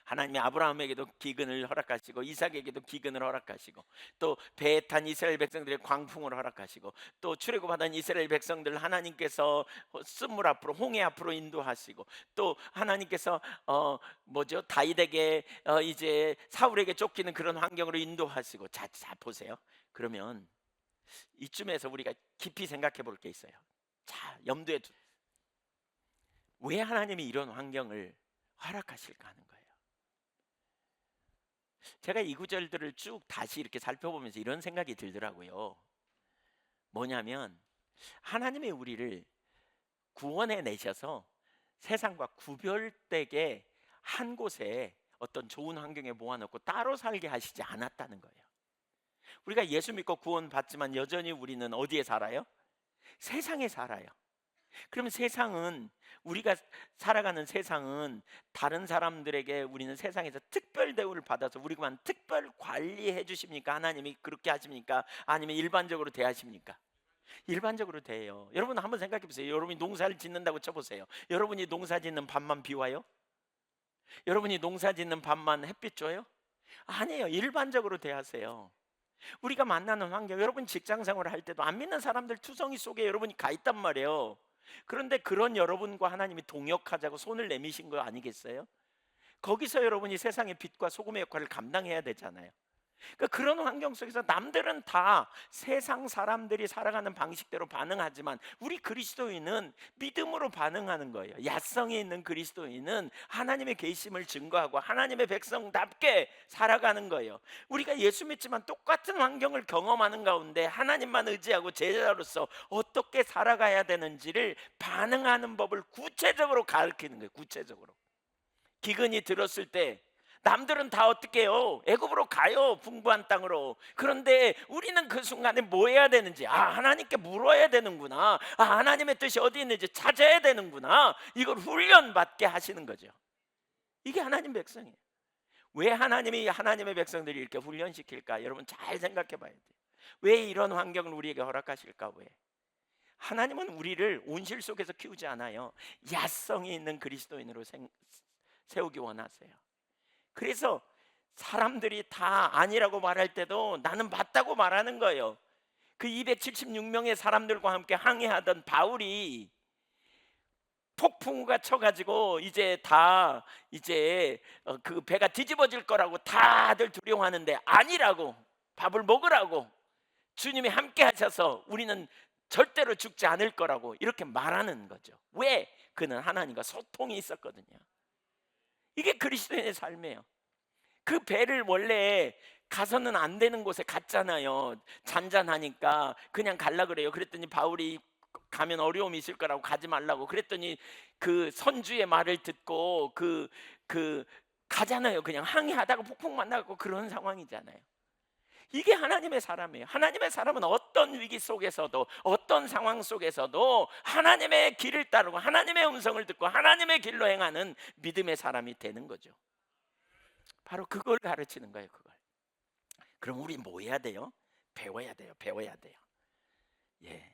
하나님이 아브라함에게도 기근을 허락하시고 이삭에게도 기근을 허락하시고 또 배에 탄 이스라엘 백성들의 광풍을 허락하시고 또 출애굽하던 이스라엘 백성들 하나님께서 쓴물 앞으로 홍해 앞으로 인도하시고 또 하나님께서 다윗에게 이제 사울에게 쫓기는 그런 환경으로 인도하시고. 자 보세요. 그러면 이쯤에서 우리가 깊이 생각해 볼 게 있어요. 자, 염두에 왜 하나님이 이런 환경을 허락하실까 하는 거예요. 제가 이 구절들을 쭉 다시 이렇게 살펴보면서 이런 생각이 들더라고요. 뭐냐면 하나님이 우리를 구원해 내셔서 세상과 구별되게 한 곳에 어떤 좋은 환경에 모아놓고 따로 살게 하시지 않았다는 거예요. 우리가 예수 믿고 구원 받지만 여전히 우리는 어디에 살아요? 세상에 살아요. 그러면 세상은, 우리가 살아가는 세상은 다른 사람들에게 우리는 세상에서 특별 대우를 받아서 우리만 특별 관리해 주십니까? 하나님이 그렇게 하십니까? 아니면 일반적으로 대하십니까? 일반적으로 대해요. 여러분 한번 생각해 보세요. 여러분이 농사를 짓는다고 쳐보세요. 여러분이 농사 짓는 밤만 비 와요? 여러분이 농사 짓는 밤만 햇빛 줘요? 아니에요. 일반적으로 대하세요. 우리가 만나는 환경, 여러분 직장 생활을 할 때도 안 믿는 사람들 투성이 속에 여러분이 가 있단 말이에요. 그런데 그런 여러분과 하나님이 동역하자고 손을 내미신 거 아니겠어요? 거기서 여러분이 세상의 빛과 소금의 역할을 감당해야 되잖아요. 그러니까 그런 환경 속에서 남들은 다 세상 사람들이 살아가는 방식대로 반응하지만 우리 그리스도인은 믿음으로 반응하는 거예요. 야성에 있는 그리스도인은 하나님의 계심을 증거하고 하나님의 백성답게 살아가는 거예요. 우리가 예수 믿지만 똑같은 환경을 경험하는 가운데 하나님만 의지하고 제자로서 어떻게 살아가야 되는지를 반응하는 법을 구체적으로 가르치는 거예요. 구체적으로. 기근이 들었을 때 남들은 다 어떻게 해요? 애굽으로 가요, 풍부한 땅으로. 그런데 우리는 그 순간에 뭐 해야 되는지, 하나님께 물어야 되는구나, 하나님의 뜻이 어디 있는지 찾아야 되는구나, 이걸 훈련받게 하시는 거죠. 이게 하나님 백성이에요. 왜 하나님이 하나님의 백성들이 이렇게 훈련시킬까? 여러분 잘 생각해 봐야 돼요. 왜 이런 환경을 우리에게 허락하실까? 왜? 하나님은 우리를 온실 속에서 키우지 않아요. 야성이 있는 그리스도인으로 세우기 원하세요. 그래서 사람들이 다 아니라고 말할 때도 나는 맞다고 말하는 거예요. 그 276명의 사람들과 함께 항해하던 바울이 폭풍우가 쳐가지고 이제 그 배가 뒤집어질 거라고 다들 두려워하는데 아니라고, 밥을 먹으라고, 주님이 함께 하셔서 우리는 절대로 죽지 않을 거라고 이렇게 말하는 거죠. 왜? 그는 하나님과 소통이 있었거든요. 이게 그리스도인의 삶이에요. 그 배를 원래 가서는 안 되는 곳에 갔잖아요. 잔잔하니까 그냥 갈라 그래요. 그랬더니 바울이 가면 어려움이 있을 거라고 가지 말라고 그랬더니 그 선주의 말을 듣고 가잖아요. 그냥 항해하다가 폭풍 만나고 그런 상황이잖아요. 이게 하나님의 사람이에요. 하나님의 사람은 어떤 위기 속에서도, 어떤 상황 속에서도 하나님의 길을 따르고 하나님의 음성을 듣고 하나님의 길로 행하는 믿음의 사람이 되는 거죠. 바로 그걸 가르치는 거예요. 그걸. 그럼 우리 뭐 해야 돼요? 배워야 돼요. 배워야 돼요. 예.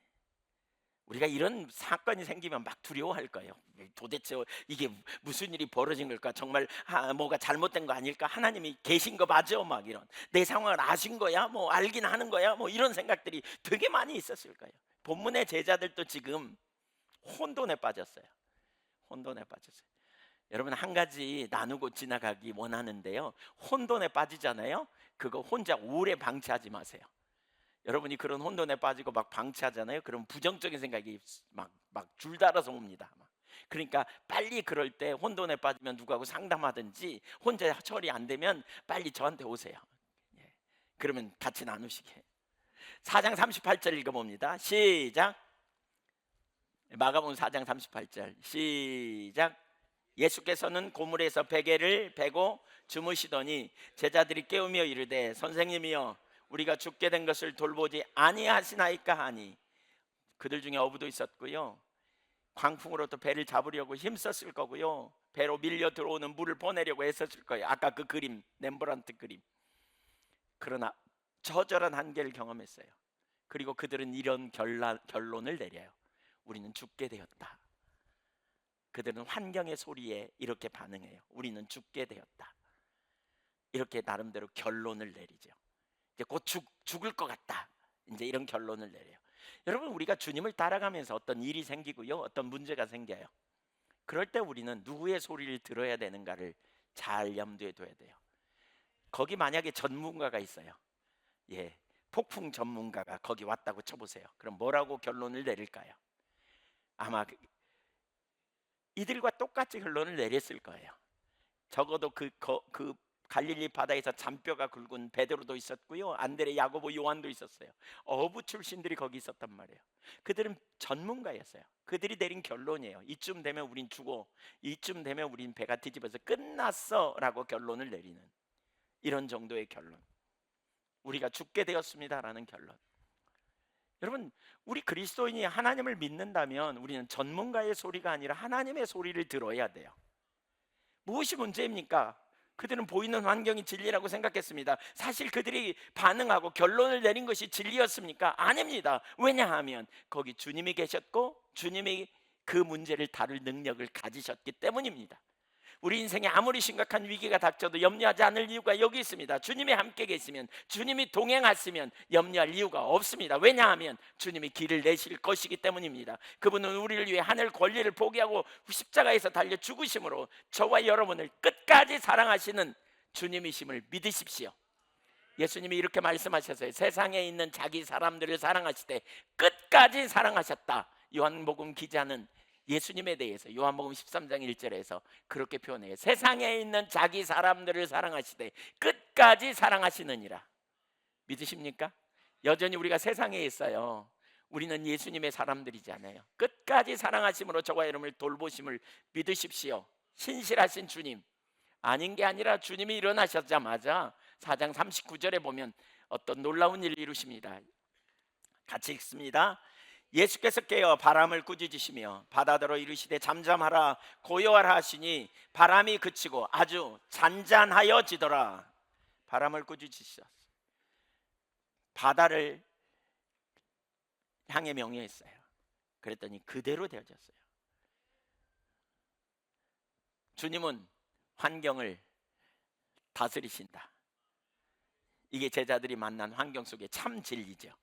우리가 이런 사건이 생기면 막 두려워할 거예요. 도대체 이게 무슨 일이 벌어진 걸까? 정말 뭐가 잘못된 거 아닐까? 하나님이 계신 거 맞아? 막 이런, 내 상황을 아신 거야? 뭐 알긴 하는 거야? 뭐 이런 생각들이 되게 많이 있었을 거예요. 본문의 제자들도 지금 혼돈에 빠졌어요. 혼돈에 빠졌어요. 여러분 한 가지 나누고 지나가기 원하는데요, 혼돈에 빠지잖아요. 그거 혼자 오래 방치하지 마세요. 여러분이 그런 혼돈에 빠지고 막 방치하잖아요. 그럼 부정적인 생각이 막 줄달아서 옵니다. 그러니까 빨리 그럴 때 혼돈에 빠지면 누구하고 상담하든지, 혼자 처리 안 되면 빨리 저한테 오세요. 예. 그러면 같이 나누시게. 4장 38절 읽어봅니다. 시작. 마가복음 4장 38절 시작. 예수께서는 고물에서 베개를 베고 주무시더니 제자들이 깨우며 이르되 선생님이여 우리가 죽게 된 것을 돌보지 아니하시나이까 하니, 그들 중에 어부도 있었고요, 광풍으로부터 배를 잡으려고 힘썼을 거고요, 배로 밀려 들어오는 물을 보내려고 애썼을 거예요. 아까 그 그림, 렘브란트 그림. 그러나 처절한 한계를 경험했어요. 그리고 그들은 이런 결론을 내려요. 우리는 죽게 되었다. 그들은 환경의 소리에 이렇게 반응해요. 우리는 죽게 되었다. 이렇게 나름대로 결론을 내리죠. 이제 곧 죽을 것 같다. 이제 이런 결론을 내려요. 여러분 우리가 주님을 따라가면서 어떤 일이 생기고요, 어떤 문제가 생겨요. 그럴 때 우리는 누구의 소리를 들어야 되는가를 잘 염두에 둬야 돼요. 거기 만약에 전문가가 있어요. 예, 폭풍 전문가가 거기 왔다고 쳐보세요. 그럼 뭐라고 결론을 내릴까요? 아마 이들과 똑같이 결론을 내렸을 거예요. 적어도 그 갈릴리 바다에서 잔뼈가 굵은 베드로도 있었고요, 안드레, 야고보, 요한도 있었어요. 어부 출신들이 거기 있었단 말이에요. 그들은 전문가였어요. 그들이 내린 결론이에요. 이쯤 되면 우린 죽어, 이쯤 되면 우린 배가 뒤집어서 끝났어 라고 결론을 내리는, 이런 정도의 결론. 우리가 죽게 되었습니다 라는 결론. 여러분 우리 그리스도인이 하나님을 믿는다면 우리는 전문가의 소리가 아니라 하나님의 소리를 들어야 돼요. 무엇이 문제입니까? 그들은 보이는 환경이 진리라고 생각했습니다. 사실 그들이 반응하고 결론을 내린 것이 진리였습니까? 아닙니다. 왜냐하면 거기 주님이 계셨고 주님이 그 문제를 다룰 능력을 가지셨기 때문입니다. 우리 인생에 아무리 심각한 위기가 닥쳐도 염려하지 않을 이유가 여기 있습니다. 주님이 함께 계시면, 주님이 동행하시면 염려할 이유가 없습니다. 왜냐하면 주님이 길을 내실 것이기 때문입니다. 그분은 우리를 위해 하늘 권리를 포기하고 십자가에서 달려 죽으심으로 저와 여러분을 끝까지 사랑하시는 주님이심을 믿으십시오. 예수님이 이렇게 말씀하셨어요. 세상에 있는 자기 사람들을 사랑하시되 끝까지 사랑하셨다. 요한복음 기자는 예수님에 대해서 요한복음 13장 1절에서 그렇게 표현해요. 세상에 있는 자기 사람들을 사랑하시되 끝까지 사랑하시느니라. 믿으십니까? 여전히 우리가 세상에 있어요. 우리는 예수님의 사람들이잖아요. 끝까지 사랑하심으로 저와 여러분을 돌보심을 믿으십시오. 신실하신 주님, 아닌 게 아니라 주님이 일어나셨자마자 4장 39절에 보면 어떤 놀라운 일을 이루십니다. 같이 읽습니다. 예수께서 깨어 바람을 꾸짖으시며 바다더러 이르시되 잠잠하라 고요하라 하시니 바람이 그치고 아주 잔잔하여지더라. 바람을 꾸짖으셨어요. 바다를 향해 명령했어요. 그랬더니 그대로 되어졌어요. 주님은 환경을 다스리신다. 이게 제자들이 만난 환경 속의 참 진리죠.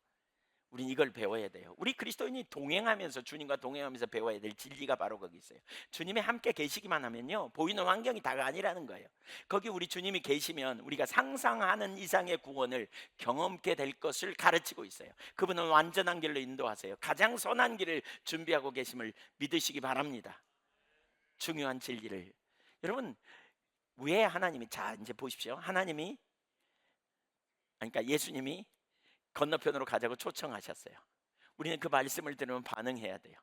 우린 이걸 배워야 돼요. 우리 그리스도인이 동행하면서, 주님과 동행하면서 배워야 될 진리가 바로 거기 있어요. 주님이 함께 계시기만 하면요, 보이는 환경이 다가 아니라는 거예요. 거기 우리 주님이 계시면 우리가 상상하는 이상의 구원을 경험케 될 것을 가르치고 있어요. 그분은 완전한 길로 인도하세요. 가장 선한 길을 준비하고 계심을 믿으시기 바랍니다. 중요한 진리를. 여러분, 왜 하나님이, 자 이제 보십시오. 하나님이, 그러니까 예수님이 건너편으로 가자고 초청하셨어요. 우리는 그 말씀을 들으면 반응해야 돼요.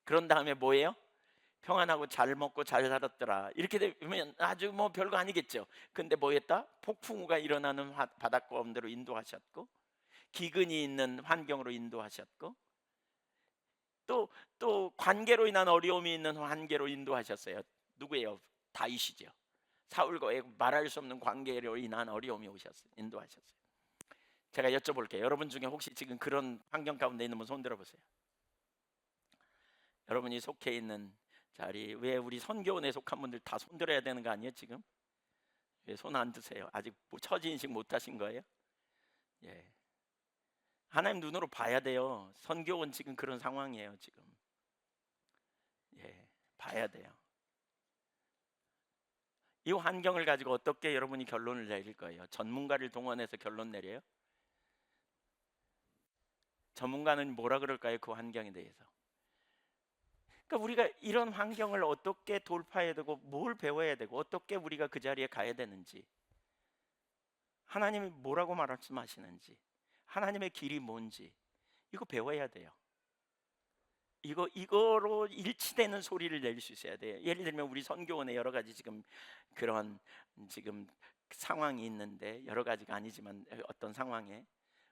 그런 다음에 뭐예요? 평안하고 잘 먹고 잘 살았더라. 이렇게 되면 아주 뭐 별거 아니겠죠. 근데 뭐였다? 폭풍우가 일어나는 바닷가운데로 인도하셨고, 기근이 있는 환경으로 인도하셨고, 또 관계로 인한 어려움이 있는 관계로 인도하셨어요. 누구예요? 다윗이죠. 사울과의 말할 수 없는 관계로 인한 어려움이 오셨어요. 인도하셨어요. 제가 여쭤볼게요. 여러분 중에 혹시 지금 그런 환경 가운데 있는 분 손 들어보세요. 여러분이 속해 있는 자리, 왜 우리 선교원에 속한 분들 다 손 들어야 되는 거 아니에요 지금? 왜 손 안 드세요? 아직 처지 인식 못 하신 거예요? 예. 하나님 눈으로 봐야 돼요. 선교원 지금 그런 상황이에요 지금. 예, 봐야 돼요. 이 환경을 가지고 어떻게 여러분이 결론을 내릴 거예요? 전문가를 동원해서 결론 내려요? 전문가는 뭐라 그럴까요? 그 환경에 대해서. 그러니까 우리가 이런 환경을 어떻게 돌파해야 되고, 뭘 배워야 되고, 어떻게 우리가 그 자리에 가야 되는지, 하나님이 뭐라고 말씀하시는지, 하나님의 길이 뭔지, 이거 배워야 돼요. 이거로 일치되는 소리를 낼 수 있어야 돼요. 예를 들면 우리 선교원에 여러 가지 지금 그런 지금 상황이 있는데, 여러 가지가 아니지만 어떤 상황에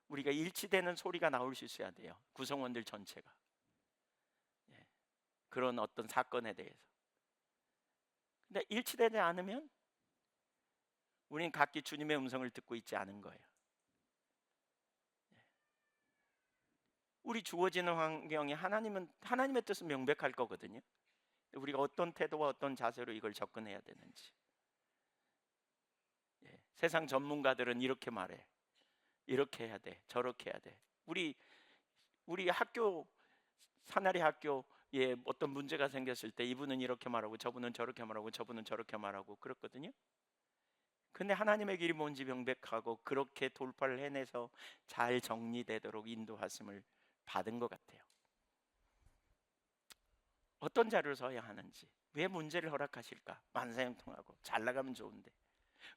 우리가 일치되는 소리가 나올 수 있어야 돼요. 구성원들 전체가. 예. 그런 어떤 사건에 대해서. 근데 일치되지 않으면 우리는 각기 주님의 음성을 듣고 있지 않은 거예요. 우리 주어지는 환경이 하나님의 뜻은 명백할 거거든요. 우리가 어떤 태도와 어떤 자세로 이걸 접근해야 되는지. 예. 세상 전문가들은 이렇게 말해. 이렇게 해야 돼. 저렇게 해야 돼. 우리 학교, 사나리 학교에 어떤 문제가 생겼을 때 이분은 이렇게 말하고 저분은 저렇게 말하고 저분은 저렇게 말하고 그렇거든요. 근데 하나님의 길이 뭔지 명백하고 그렇게 돌파를 해내서 잘 정리되도록 인도하심을 받은 것 같아요. 어떤 자료를 써야 하는지, 왜 문제를 허락하실까? 만사형통하고 잘 나가면 좋은데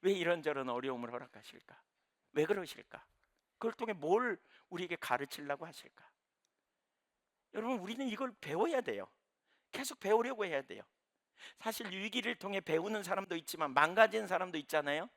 왜 이런저런 어려움을 허락하실까? 왜 그러실까? 그걸 통해 뭘 우리에게 가르치려고 하실까? 여러분, 우리는 이걸 배워야 돼요. 계속 배우려고 해야 돼요. 사실 위기를 통해 배우는 사람도 있지만 망가진 사람도 있잖아요.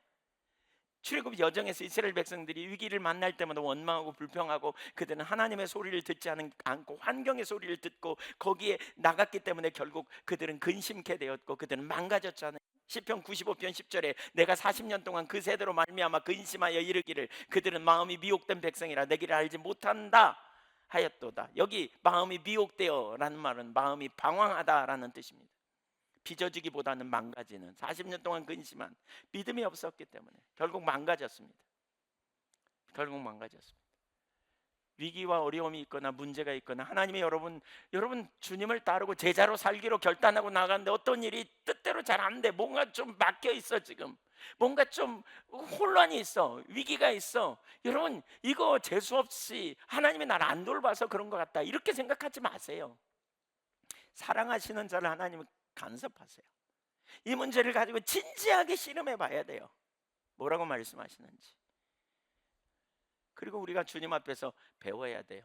출애굽 여정에서 이스라엘 백성들이 위기를 만날 때마다 원망하고 불평하고, 그들은 하나님의 소리를 듣지 않고 환경의 소리를 듣고 거기에 나갔기 때문에 결국 그들은 근심케 되었고 그들은 망가졌잖아요. 시편 95편 10절에 내가 40년 동안 그 세대로 말미암아 근심하여 이르기를 그들은 마음이 미혹된 백성이라 내 길을 알지 못한다 하였도다. 여기 마음이 미혹되어라는 말은 마음이 방황하다라는 뜻입니다. 빚어지기보다는 망가지는, 40년 동안 근심한, 믿음이 없었기 때문에 결국 망가졌습니다. 위기와 어려움이 있거나 문제가 있거나, 하나님이 여러분 주님을 따르고 제자로 살기로 결단하고 나가는데 어떤 일이 뜻대로 잘 안 돼. 뭔가 좀 막혀 있어. 지금 뭔가 좀 혼란이 있어. 위기가 있어. 여러분, 이거 재수 없이 하나님이 나를 안 돌봐서 그런 것 같다, 이렇게 생각하지 마세요. 사랑하시는 자를 하나님은 간섭하세요. 이 문제를 가지고 진지하게 씨름해 봐야 돼요. 뭐라고 말씀하시는지. 그리고 우리가 주님 앞에서 배워야 돼요.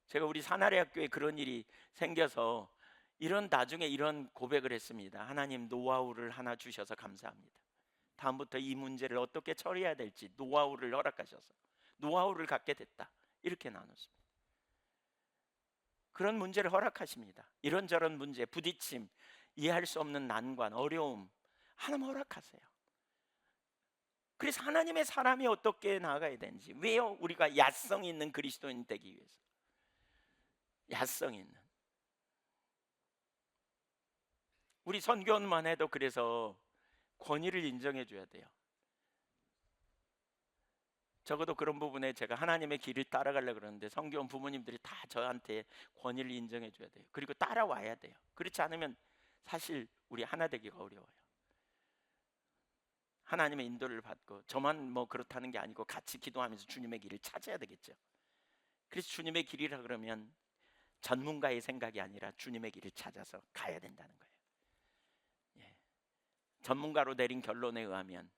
제가 우리 사나리 학교에 그런 일이 생겨서 이런 나중에 이런 고백을 했습니다. 하나님, 노하우를 하나 주셔서 감사합니다. 다음부터 이 문제를 어떻게 처리해야 될지 노하우를 허락하셔서 노하우를 갖게 됐다. 이렇게 나눴습니다. 그런 문제를 허락하십니다. 이런저런 문제, 부딪힘, 이해할 수 없는 난관, 어려움 하나님 허락하세요. 그래서 하나님의 사람이 어떻게 나아가야 되는지, 왜요? 우리가 야성 있는 그리스도인 되기 위해서. 야성 있는, 우리 선교원만 해도 그래서 권위를 인정해 줘야 돼요. 적어도 그런 부분에 제가 하나님의 길을 따라가려고 그러는데 선교원 부모님들이 다 저한테 권위를 인정해 줘야 돼요. 그리고 따라와야 돼요. 그렇지 않으면 사실 우리 하나 되기가 어려워요. 하나님의 인도를 받고, 저만 뭐 그렇다는 게 아니고 같이 기도하면서 주님의 길을 찾아야 되겠죠. 그래서 주님의 길이라 그러면 전문가의 생각이 아니라 주님의 길을 찾아서 가야 된다는 거예요. 예. 전문가로 내린 결론에 의하면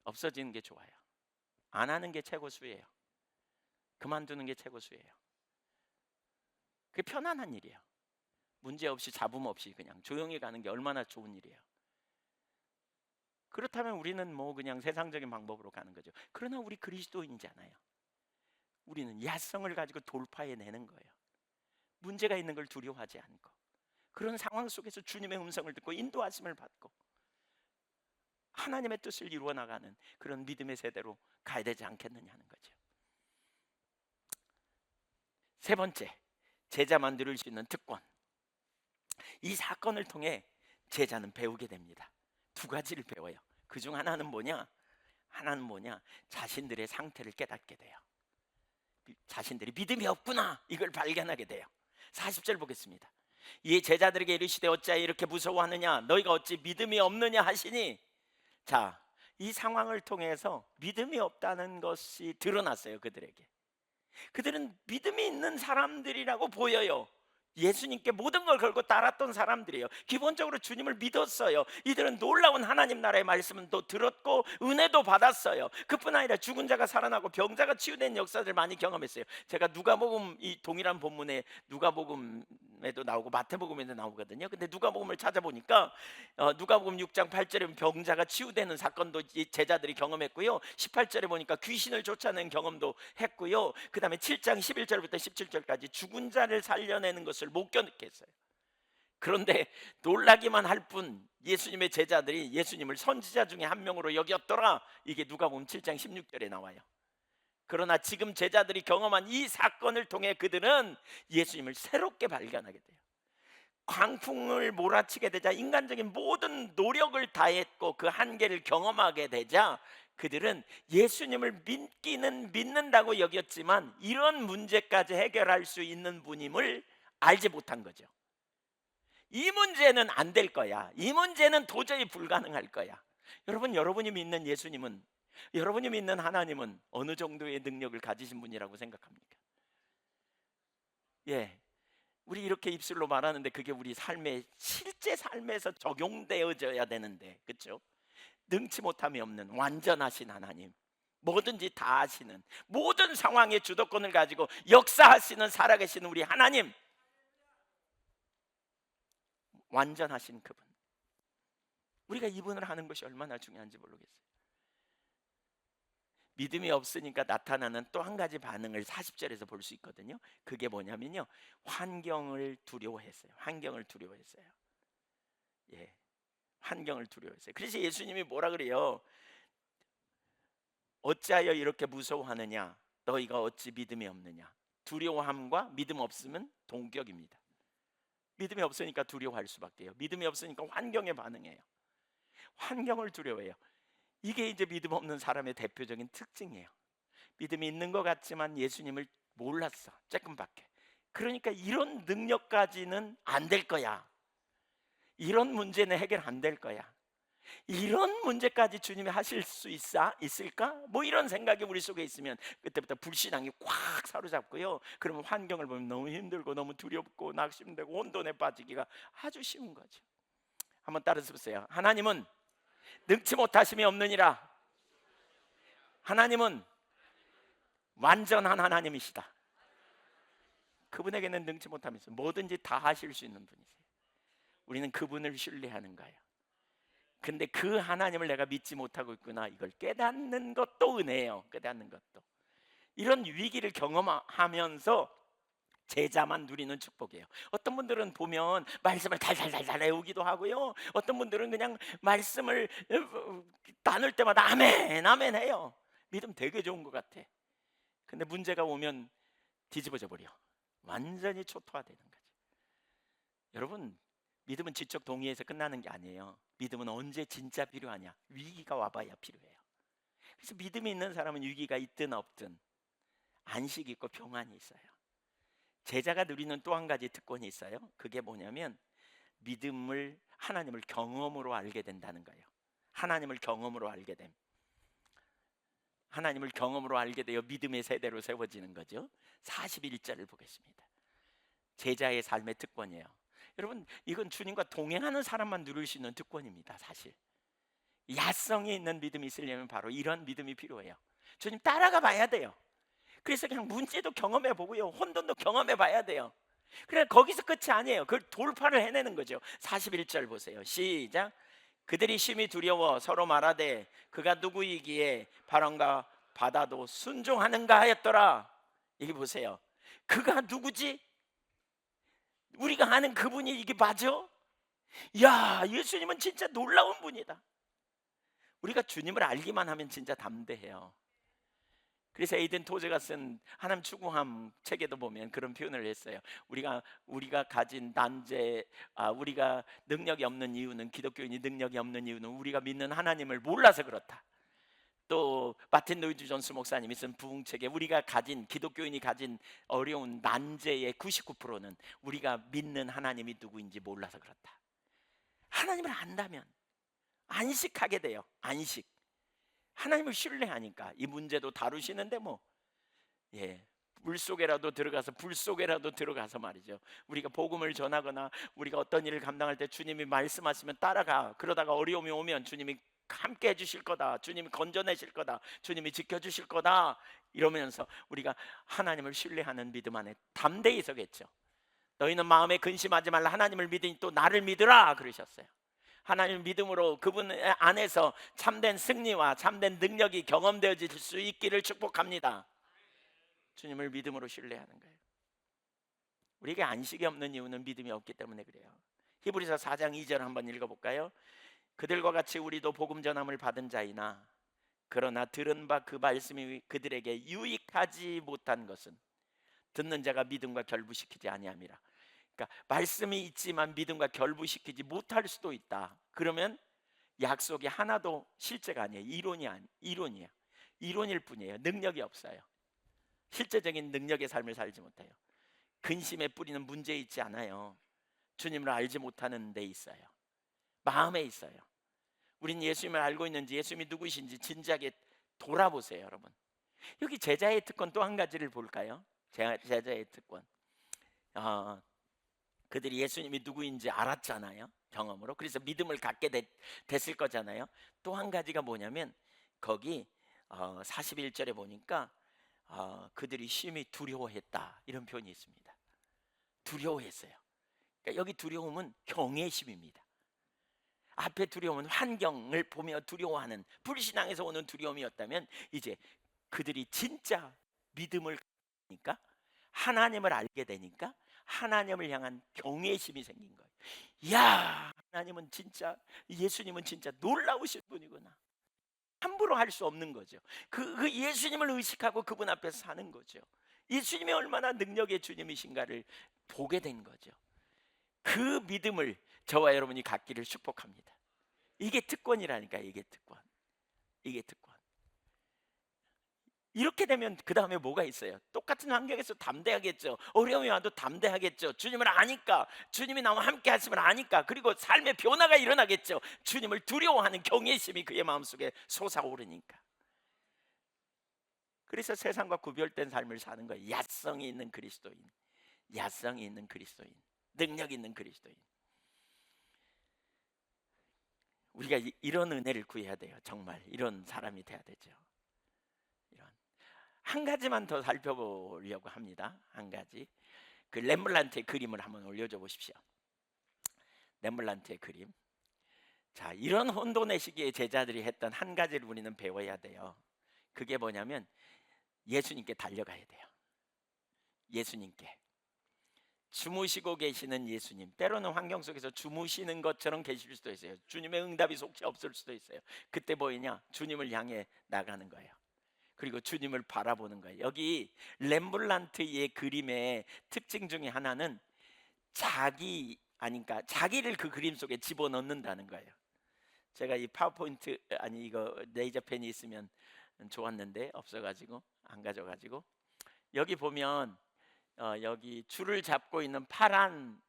없어지는 게 좋아요. 안 하는 게 최고수예요. 그만두는 게 최고수예요. 그게 편안한 일이에요. 문제 없이 잡음 없이 그냥 조용히 가는 게 얼마나 좋은 일이에요. 그렇다면 우리는 뭐 그냥 세상적인 방법으로 가는 거죠. 그러나 우리 그리스도인이잖아요. 우리는 야성을 가지고 돌파해내는 거예요. 문제가 있는 걸 두려워하지 않고, 그런 상황 속에서 주님의 음성을 듣고 인도하심을 받고 하나님의 뜻을 이루어 나가는 그런 믿음의 세대로 가야 되지 않겠느냐 하는 거죠. 세 번째, 제자만 누릴 수 있는 특권. 이 사건을 통해 제자는 배우게 됩니다. 두 가지를 배워요. 그중 하나는 뭐냐? 자신들의 상태를 깨닫게 돼요. 자신들이 믿음이 없구나, 이걸 발견하게 돼요. 40절 보겠습니다. 이에 제자들에게 이르시되 어찌하여 이렇게 무서워하느냐? 너희가 어찌 믿음이 없느냐 하시니. 자, 이 상황을 통해서 믿음이 없다는 것이 드러났어요. 그들은 믿음이 있는 사람들이라고 보여요. 예수님께 모든 걸 걸고 따랐던 사람들이에요. 기본적으로 주님을 믿었어요. 이들은 놀라운 하나님 나라의 말씀은 또 들었고 은혜도 받았어요. 그뿐 아니라 죽은 자가 살아나고 병자가 치유된 역사들 많이 경험했어요. 제가 누가복음, 이 동일한 본문에 누가복음에도 나오고 마태복음에도 나오거든요. 근데 누가복음을 찾아보니까 누가복음 6장 8절에 병자가 치유되는 사건도 이 제자들이 경험했고요. 18절에 보니까 귀신을 쫓아내는 경험도 했고요. 그 다음에 7장 11절부터 17절까지 죽은 자를 살려내는 것을 못 견디겠어요. 그런데 놀라기만 할 뿐 예수님의 제자들이 예수님을 선지자 중에 한 명으로 여겼더라. 이게 누가복음 7장 16절에 나와요. 그러나 지금 제자들이 경험한 이 사건을 통해 그들은 예수님을 새롭게 발견하게 돼요. 광풍을 몰아치게 되자 인간적인 모든 노력을 다했고 그 한계를 경험하게 되자 그들은 예수님을 믿기는 믿는다고 여겼지만 이런 문제까지 해결할 수 있는 분임을 알지 못한 거죠. 이 문제는 안 될 거야. 이 문제는 도저히 불가능할 거야. 여러분, 여러분이 믿는 예수님은, 여러분이 믿는 하나님은 어느 정도의 능력을 가지신 분이라고 생각합니까? 예, 우리 이렇게 입술로 말하는데 그게 우리 삶의 실제 삶에서 적용되어져야 되는데, 그렇죠? 능치 못함이 없는 완전하신 하나님, 뭐든지 다 하시는, 모든 상황의 주도권을 가지고 역사하시는 살아계신 우리 하나님, 완전하신 그분, 우리가 이분을 하는 것이 얼마나 중요한지 모르겠어요. 믿음이 없으니까 나타나는 또 한 가지 반응을 40절에서 볼 수 있거든요. 그게 뭐냐면요, 환경을 두려워했어요. 예, 환경을 두려워했어요. 그래서 예수님이 뭐라 그래요? 어찌하여 이렇게 무서워하느냐? 너희가 어찌 믿음이 없느냐? 두려워함과 믿음 없음은 동격입니다. 믿음이 없으니까 두려워할 수밖에요. 믿음이 없으니까 환경에 반응해요. 환경을 두려워해요. 이게 이제 믿음 없는 사람의 대표적인 특징이에요. 믿음이 있는 것 같지만 예수님을 몰랐어, 조금밖에. 그러니까 이런 능력까지는 안 될 거야. 이런 문제는 해결 안 될 거야. 이런 문제까지 주님이 하실 수 있을까? 뭐 이런 생각이 우리 속에 있으면 그때부터 불신앙이 꽉 사로잡고요. 그러면 환경을 보면 너무 힘들고 너무 두렵고 낙심되고 혼돈에 빠지기가 아주 쉬운 거죠. 한번 따라서 보세요. 하나님은 능치 못하심이 없느니라. 하나님은 완전한 하나님이시다. 그분에게는 능치 못하면서 뭐든지 다 하실 수 있는 분이세요. 우리는 그분을 신뢰하는 거예요. 근데 그 하나님을 내가 믿지 못하고 있구나, 이걸 깨닫는 것도 은혜예요. 깨닫는 것도. 이런 위기를 경험하면서 제자만 누리는 축복이에요. 어떤 분들은 보면 말씀을 달달달달 외우기도 하고요, 어떤 분들은 그냥 말씀을 나눌 때마다 아멘 아멘 해요. 믿음 되게 좋은 것 같아. 근데 문제가 오면 뒤집어져 버려. 완전히 초토화되는 거죠. 여러분, 믿음은 지적 동의에서 끝나는 게 아니에요. 믿음은 언제 진짜 필요하냐? 위기가 와봐야 필요해요. 그래서 믿음이 있는 사람은 위기가 있든 없든 안식이 있고 평안이 있어요. 제자가 누리는 또 한 가지 특권이 있어요. 그게 뭐냐면 믿음을, 하나님을 경험으로 알게 된다는 거예요. 하나님을 경험으로 알게 됨. 하나님을 경험으로 알게 되어 믿음의 세대로 세워지는 거죠. 41절을 보겠습니다. 제자의 삶의 특권이에요. 여러분, 이건 주님과 동행하는 사람만 누릴 수 있는 특권입니다. 사실 야성이 있는 믿음이 있으려면 바로 이런 믿음이 필요해요. 주님 따라가 봐야 돼요. 그래서 그냥 문제도 경험해 보고요, 혼돈도 경험해 봐야 돼요. 그래, 거기서 끝이 아니에요. 그걸 돌파를 해내는 거죠. 41절 보세요. 시작. 그들이 심히 두려워 서로 말하되 그가 누구이기에 바람과 바다도 순종하는가 하였더라. 여기 보세요. 그가 누구지? 우리가 아는 그분이 이게 맞아? 야, 예수님은 진짜 놀라운 분이다. 우리가 주님을 알기만 하면 진짜 담대해요. 그래서 에이든 토제가 쓴 하나님 추구함 책에도 보면 그런 표현을 했어요. 우리가 가진 난제, 우리가 능력이 없는 이유는, 기독교인이 능력이 없는 이유는 우리가 믿는 하나님을 몰라서 그렇다. 또 마틴 노이드 존스 목사님이 쓴 부흥책에 기독교인이 가진 어려운 난제의 99%는 우리가 믿는 하나님이 누구인지 몰라서 그렇다. 하나님을 안다면 안식하게 돼요. 안식. 하나님을 신뢰하니까 이 문제도 다루시는데 물속에라도 들어가서, 불 속에라도 들어가서 말이죠, 우리가 복음을 전하거나 우리가 어떤 일을 감당할 때 주님이 말씀하시면 따라가. 그러다가 어려움이 오면 주님이 함께 해주실 거다, 주님이 건져내실 거다, 주님이 지켜주실 거다, 이러면서 우리가 하나님을 신뢰하는 믿음 안에 담대히 서겠죠. 너희는 마음에 근심하지 말라, 하나님을 믿으니 또 나를 믿으라 그러셨어요. 하나님 믿음으로 그분 안에서 참된 승리와 참된 능력이 경험되어질 수 있기를 축복합니다. 주님을 믿음으로 신뢰하는 거예요. 우리에게 안식이 없는 이유는 믿음이 없기 때문에 그래요. 히브리서 4장 2절 한번 읽어볼까요? 그들과 같이 우리도 복음 전함을 받은 자이나 그러나 들은 바 그 말씀이 그들에게 유익하지 못한 것은 듣는 자가 믿음과 결부시키지 아니함이라. 그러니까 말씀이 있지만 믿음과 결부시키지 못할 수도 있다. 그러면 약속이 하나도 실제가 아니에요. 이론이야. 이론일 뿐이에요. 능력이 없어요. 실제적인 능력의 삶을 살지 못해요. 근심에 뿌리는 문제에 있지 않아요. 주님을 알지 못하는 데 있어요. 마음에 있어요. 우린 예수님을 알고 있는지, 예수님이 누구신지 진지하게 돌아보세요, 여러분. 여기 제자의 특권 또 한 가지를 볼까요? 제자의 특권. 그들이 예수님이 누구인지 알았잖아요, 경험으로. 그래서 믿음을 갖게 됐을 거잖아요. 또 한 가지가 뭐냐면 거기 41절에 보니까 그들이 심히 두려워했다, 이런 표현이 있습니다. 두려워했어요. 그러니까 여기 두려움은 경외심입니다. 앞에 두려움은 환경을 보며 두려워하는 불신앙에서 오는 두려움이었다면, 이제 그들이 진짜 믿음을 갖니까, 하나님을 알게 되니까 하나님을 향한 경외심이 생긴 거예요. 이야, 하나님은 진짜, 예수님은 진짜 놀라우신 분이구나. 함부로 할 수 없는 거죠. 그 예수님을 의식하고 그분 앞에서 사는 거죠. 예수님이 얼마나 능력의 주님이신가를 보게 된 거죠. 그 믿음을 저와 여러분이 갖기를 축복합니다. 이게 특권이라니까. 이게 특권. 이렇게 되면 그 다음에 뭐가 있어요? 똑같은 환경에서 담대하겠죠. 어려움이 와도 담대하겠죠. 주님을 아니까, 주님이 나와 함께 하심을 아니까. 그리고 삶의 변화가 일어나겠죠. 주님을 두려워하는 경외심이 그의 마음속에 솟아오르니까. 그래서 세상과 구별된 삶을 사는 거예요. 야성이 있는 그리스도인, 야성이 있는 그리스도인, 능력 있는 그리스도인. 우리가 이런 은혜를 구해야 돼요. 정말 이런 사람이 돼야 되죠. 한 가지만 더 살펴보려고 합니다. 한 가지. 그 렘블란트의 그림을 한번 올려줘 보십시오. 렘블란트의 그림. 자, 이런 혼돈의 시기에 제자들이 했던 한 가지를 우리는 배워야 돼요. 그게 뭐냐면 예수님께 달려가야 돼요. 예수님께. 주무시고 계시는 예수님. 때로는 환경 속에서 주무시는 것처럼 계실 수도 있어요. 주님의 응답이 속히 없을 수도 있어요. 그때 뭐이냐? 주님을 향해 나가는 거예요. 그리고 주님을 바라보는 거예요. 여기 렘블란트의 그림의 특징 중에 하나는 그러니까 자기를 그 그림 속에 집어넣는다는 거예요. 제가 이 파워포인트 이거 레이저펜이 있으면 좋았는데 없어가지고 안 가져가지고, 여기 보면 여기 줄을 잡고 있는 파란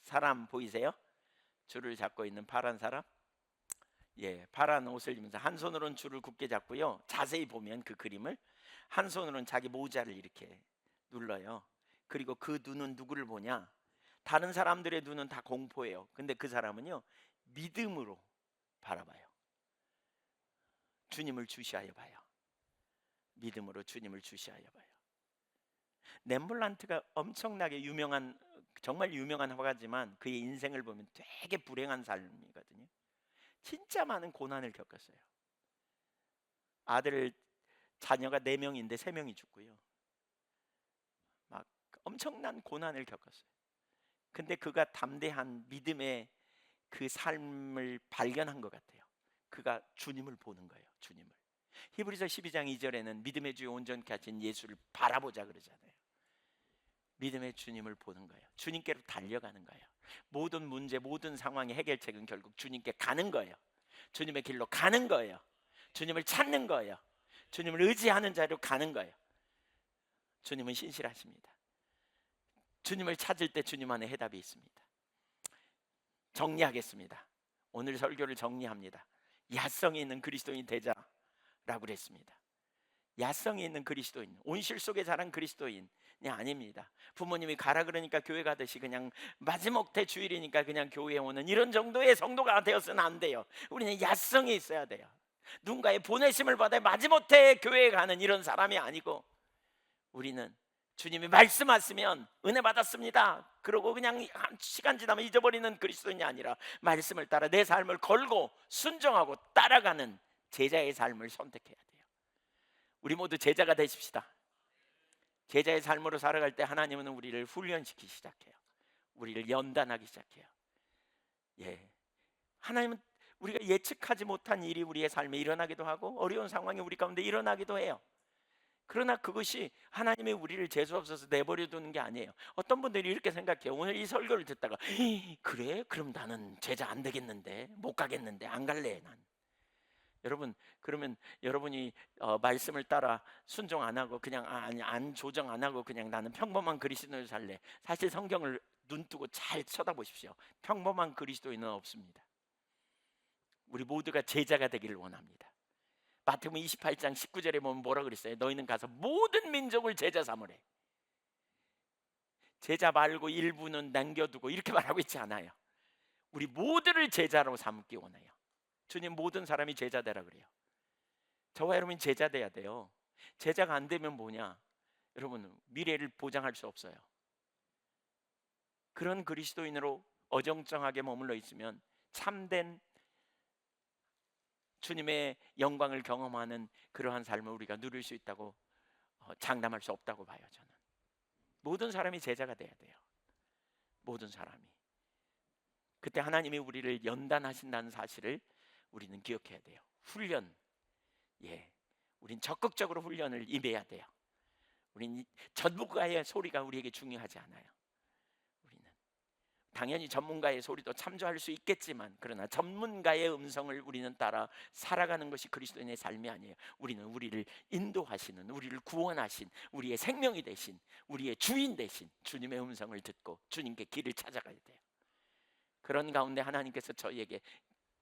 사람 보이세요? 줄을 잡고 있는 파란 사람, 예, 파란 옷을 입으면서 한 손으로는 줄을 굳게 잡고요. 자세히 보면 그 그림을 한 손으로는 자기 모자를 이렇게 눌러요. 그리고 그 눈은 누구를 보냐? 다른 사람들의 눈은 다 공포예요. 근데 그 사람은요, 믿음으로 바라봐요. 주님을 주시하여 봐요. 믿음으로 주님을 주시하여 봐요. 렘블란트가 엄청나게 유명한, 정말 유명한 화가지만 그의 인생을 보면 되게 불행한 삶이거든요. 진짜 많은 고난을 겪었어요. 자녀가 4명인데 3명이 죽고요. 막 엄청난 고난을 겪었어요. 근데 그가 담대한 믿음의 그 삶을 발견한 것 같아요. 그가 주님을 보는 거예요. 주님을. 히브리서 12장 2절에는 믿음의 주요 온전케 하신 예수를 바라보자 그러잖아요. 믿음의 주님을 보는 거예요. 주님께로 달려가는 거예요. 모든 문제, 모든 상황의 해결책은 결국 주님께 가는 거예요. 주님의 길로 가는 거예요. 주님을 찾는 거예요. 주님을 의지하는 자로 가는 거예요. 주님은 신실하십니다. 주님을 찾을 때 주님 안에 해답이 있습니다. 정리하겠습니다. 오늘 설교를 정리합니다. 야성이 있는 그리스도인 되자라고 그랬습니다. 야성이 있는 그리스도인, 온실 속에 자란 그리스도인이 아닙니다. 부모님이 가라 그러니까 교회 가듯이 그냥 마지막대 주일이니까 그냥 교회에 오는 이런 정도의 성도가 되어서는 안 돼요. 우리는 야성이 있어야 돼요. 누군가의 보내심을 받아 마지못해 교회에 가는 이런 사람이 아니고, 우리는 주님이 말씀하시면 은혜 받았습니다 그러고 그냥 시간 지나면 잊어버리는 그리스도인이 아니라 말씀을 따라 내 삶을 걸고 순종하고 따라가는 제자의 삶을 선택해야 돼요. 우리 모두 제자가 되십시다. 제자의 삶으로 살아갈 때 하나님은 우리를 훈련시키기 시작해요. 우리를 연단하기 시작해요. 예, 하나님은 우리가 예측하지 못한 일이 우리의 삶에 일어나기도 하고 어려운 상황이 우리 가운데 일어나기도 해요. 그러나 그것이 하나님의 우리를 재수없어서 내버려 두는 게 아니에요. 어떤 분들이 이렇게 생각해요. 오늘 이 설교를 듣다가 그래? 그럼 나는 제자 안 되겠는데, 못 가겠는데, 안 갈래 난. 여러분, 그러면 여러분이 말씀을 따라 순종 안 하고 그냥 안 조정 안 하고 그냥 나는 평범한 그리스도인으로 살래. 사실 성경을 눈뜨고 잘 쳐다보십시오. 평범한 그리스도인은 없습니다. 우리 모두가 제자가 되기를 원합니다. 마태복음 28장 19절에 보면 뭐라 그랬어요? 너희는 가서 모든 민족을 제자 삼으래. 제자 말고 일부는 남겨두고 이렇게 말하고 있지 않아요. 우리 모두를 제자로 삼기 원해요. 주님 모든 사람이 제자 되라 그래요. 저와 여러분이 제자 돼야 돼요. 제자가 안 되면 뭐냐? 여러분, 미래를 보장할 수 없어요. 그런 그리스도인으로 어정쩡하게 머물러 있으면 참된 주님의 영광을 경험하는 그러한 삶을 우리가 누릴 수 있다고 장담할 수 없다고 봐요. 저는 모든 사람이 제자가 돼야 돼요. 모든 사람이. 그때 하나님이 우리를 연단하신다는 사실을 우리는 기억해야 돼요. 훈련, 예, 우린 적극적으로 훈련을 임해야 돼요. 우린 전문가의 소리가 우리에게 중요하지 않아요. 우리는 당연히 전문가의 소리도 참조할 수 있겠지만, 그러나 전문가의 음성을 우리는 따라 살아가는 것이 그리스도인의 삶이 아니에요. 우리는 우리를 인도하시는, 우리를 구원하신, 우리의 생명이 되신, 우리의 주인 되신 주님의 음성을 듣고 주님께 길을 찾아가야 돼요. 그런 가운데 하나님께서 저희에게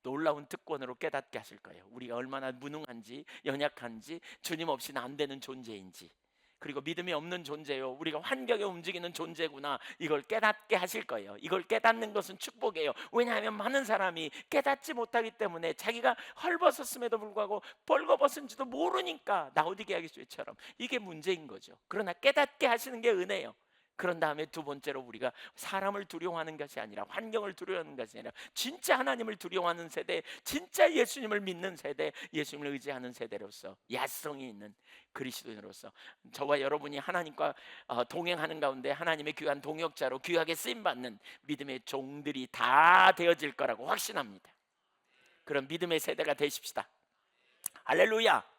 놀라운 특권으로 깨닫게 하실 거예요. 우리가 얼마나 무능한지, 연약한지, 주님 없이는 안 되는 존재인지, 그리고 믿음이 없는 존재요, 우리가 환경에 움직이는 존재구나, 이걸 깨닫게 하실 거예요. 이걸 깨닫는 것은 축복이에요. 왜냐하면 많은 사람이 깨닫지 못하기 때문에 자기가 헐벗었음에도 불구하고 벌거벗은지도 모르니까 라오디게아 교회처럼 이게 문제인 거죠. 그러나 깨닫게 하시는 게 은혜예요. 그런 다음에 두 번째로 우리가 사람을 두려워하는 것이 아니라, 환경을 두려워하는 것이 아니라 진짜 하나님을 두려워하는 세대, 진짜 예수님을 믿는 세대, 예수님을 의지하는 세대로서, 야성이 있는 그리스도인으로서 저와 여러분이 하나님과 동행하는 가운데 하나님의 귀한 동역자로 귀하게 쓰임받는 믿음의 종들이 다 되어질 거라고 확신합니다. 그런 믿음의 세대가 되십시다. 할렐루야.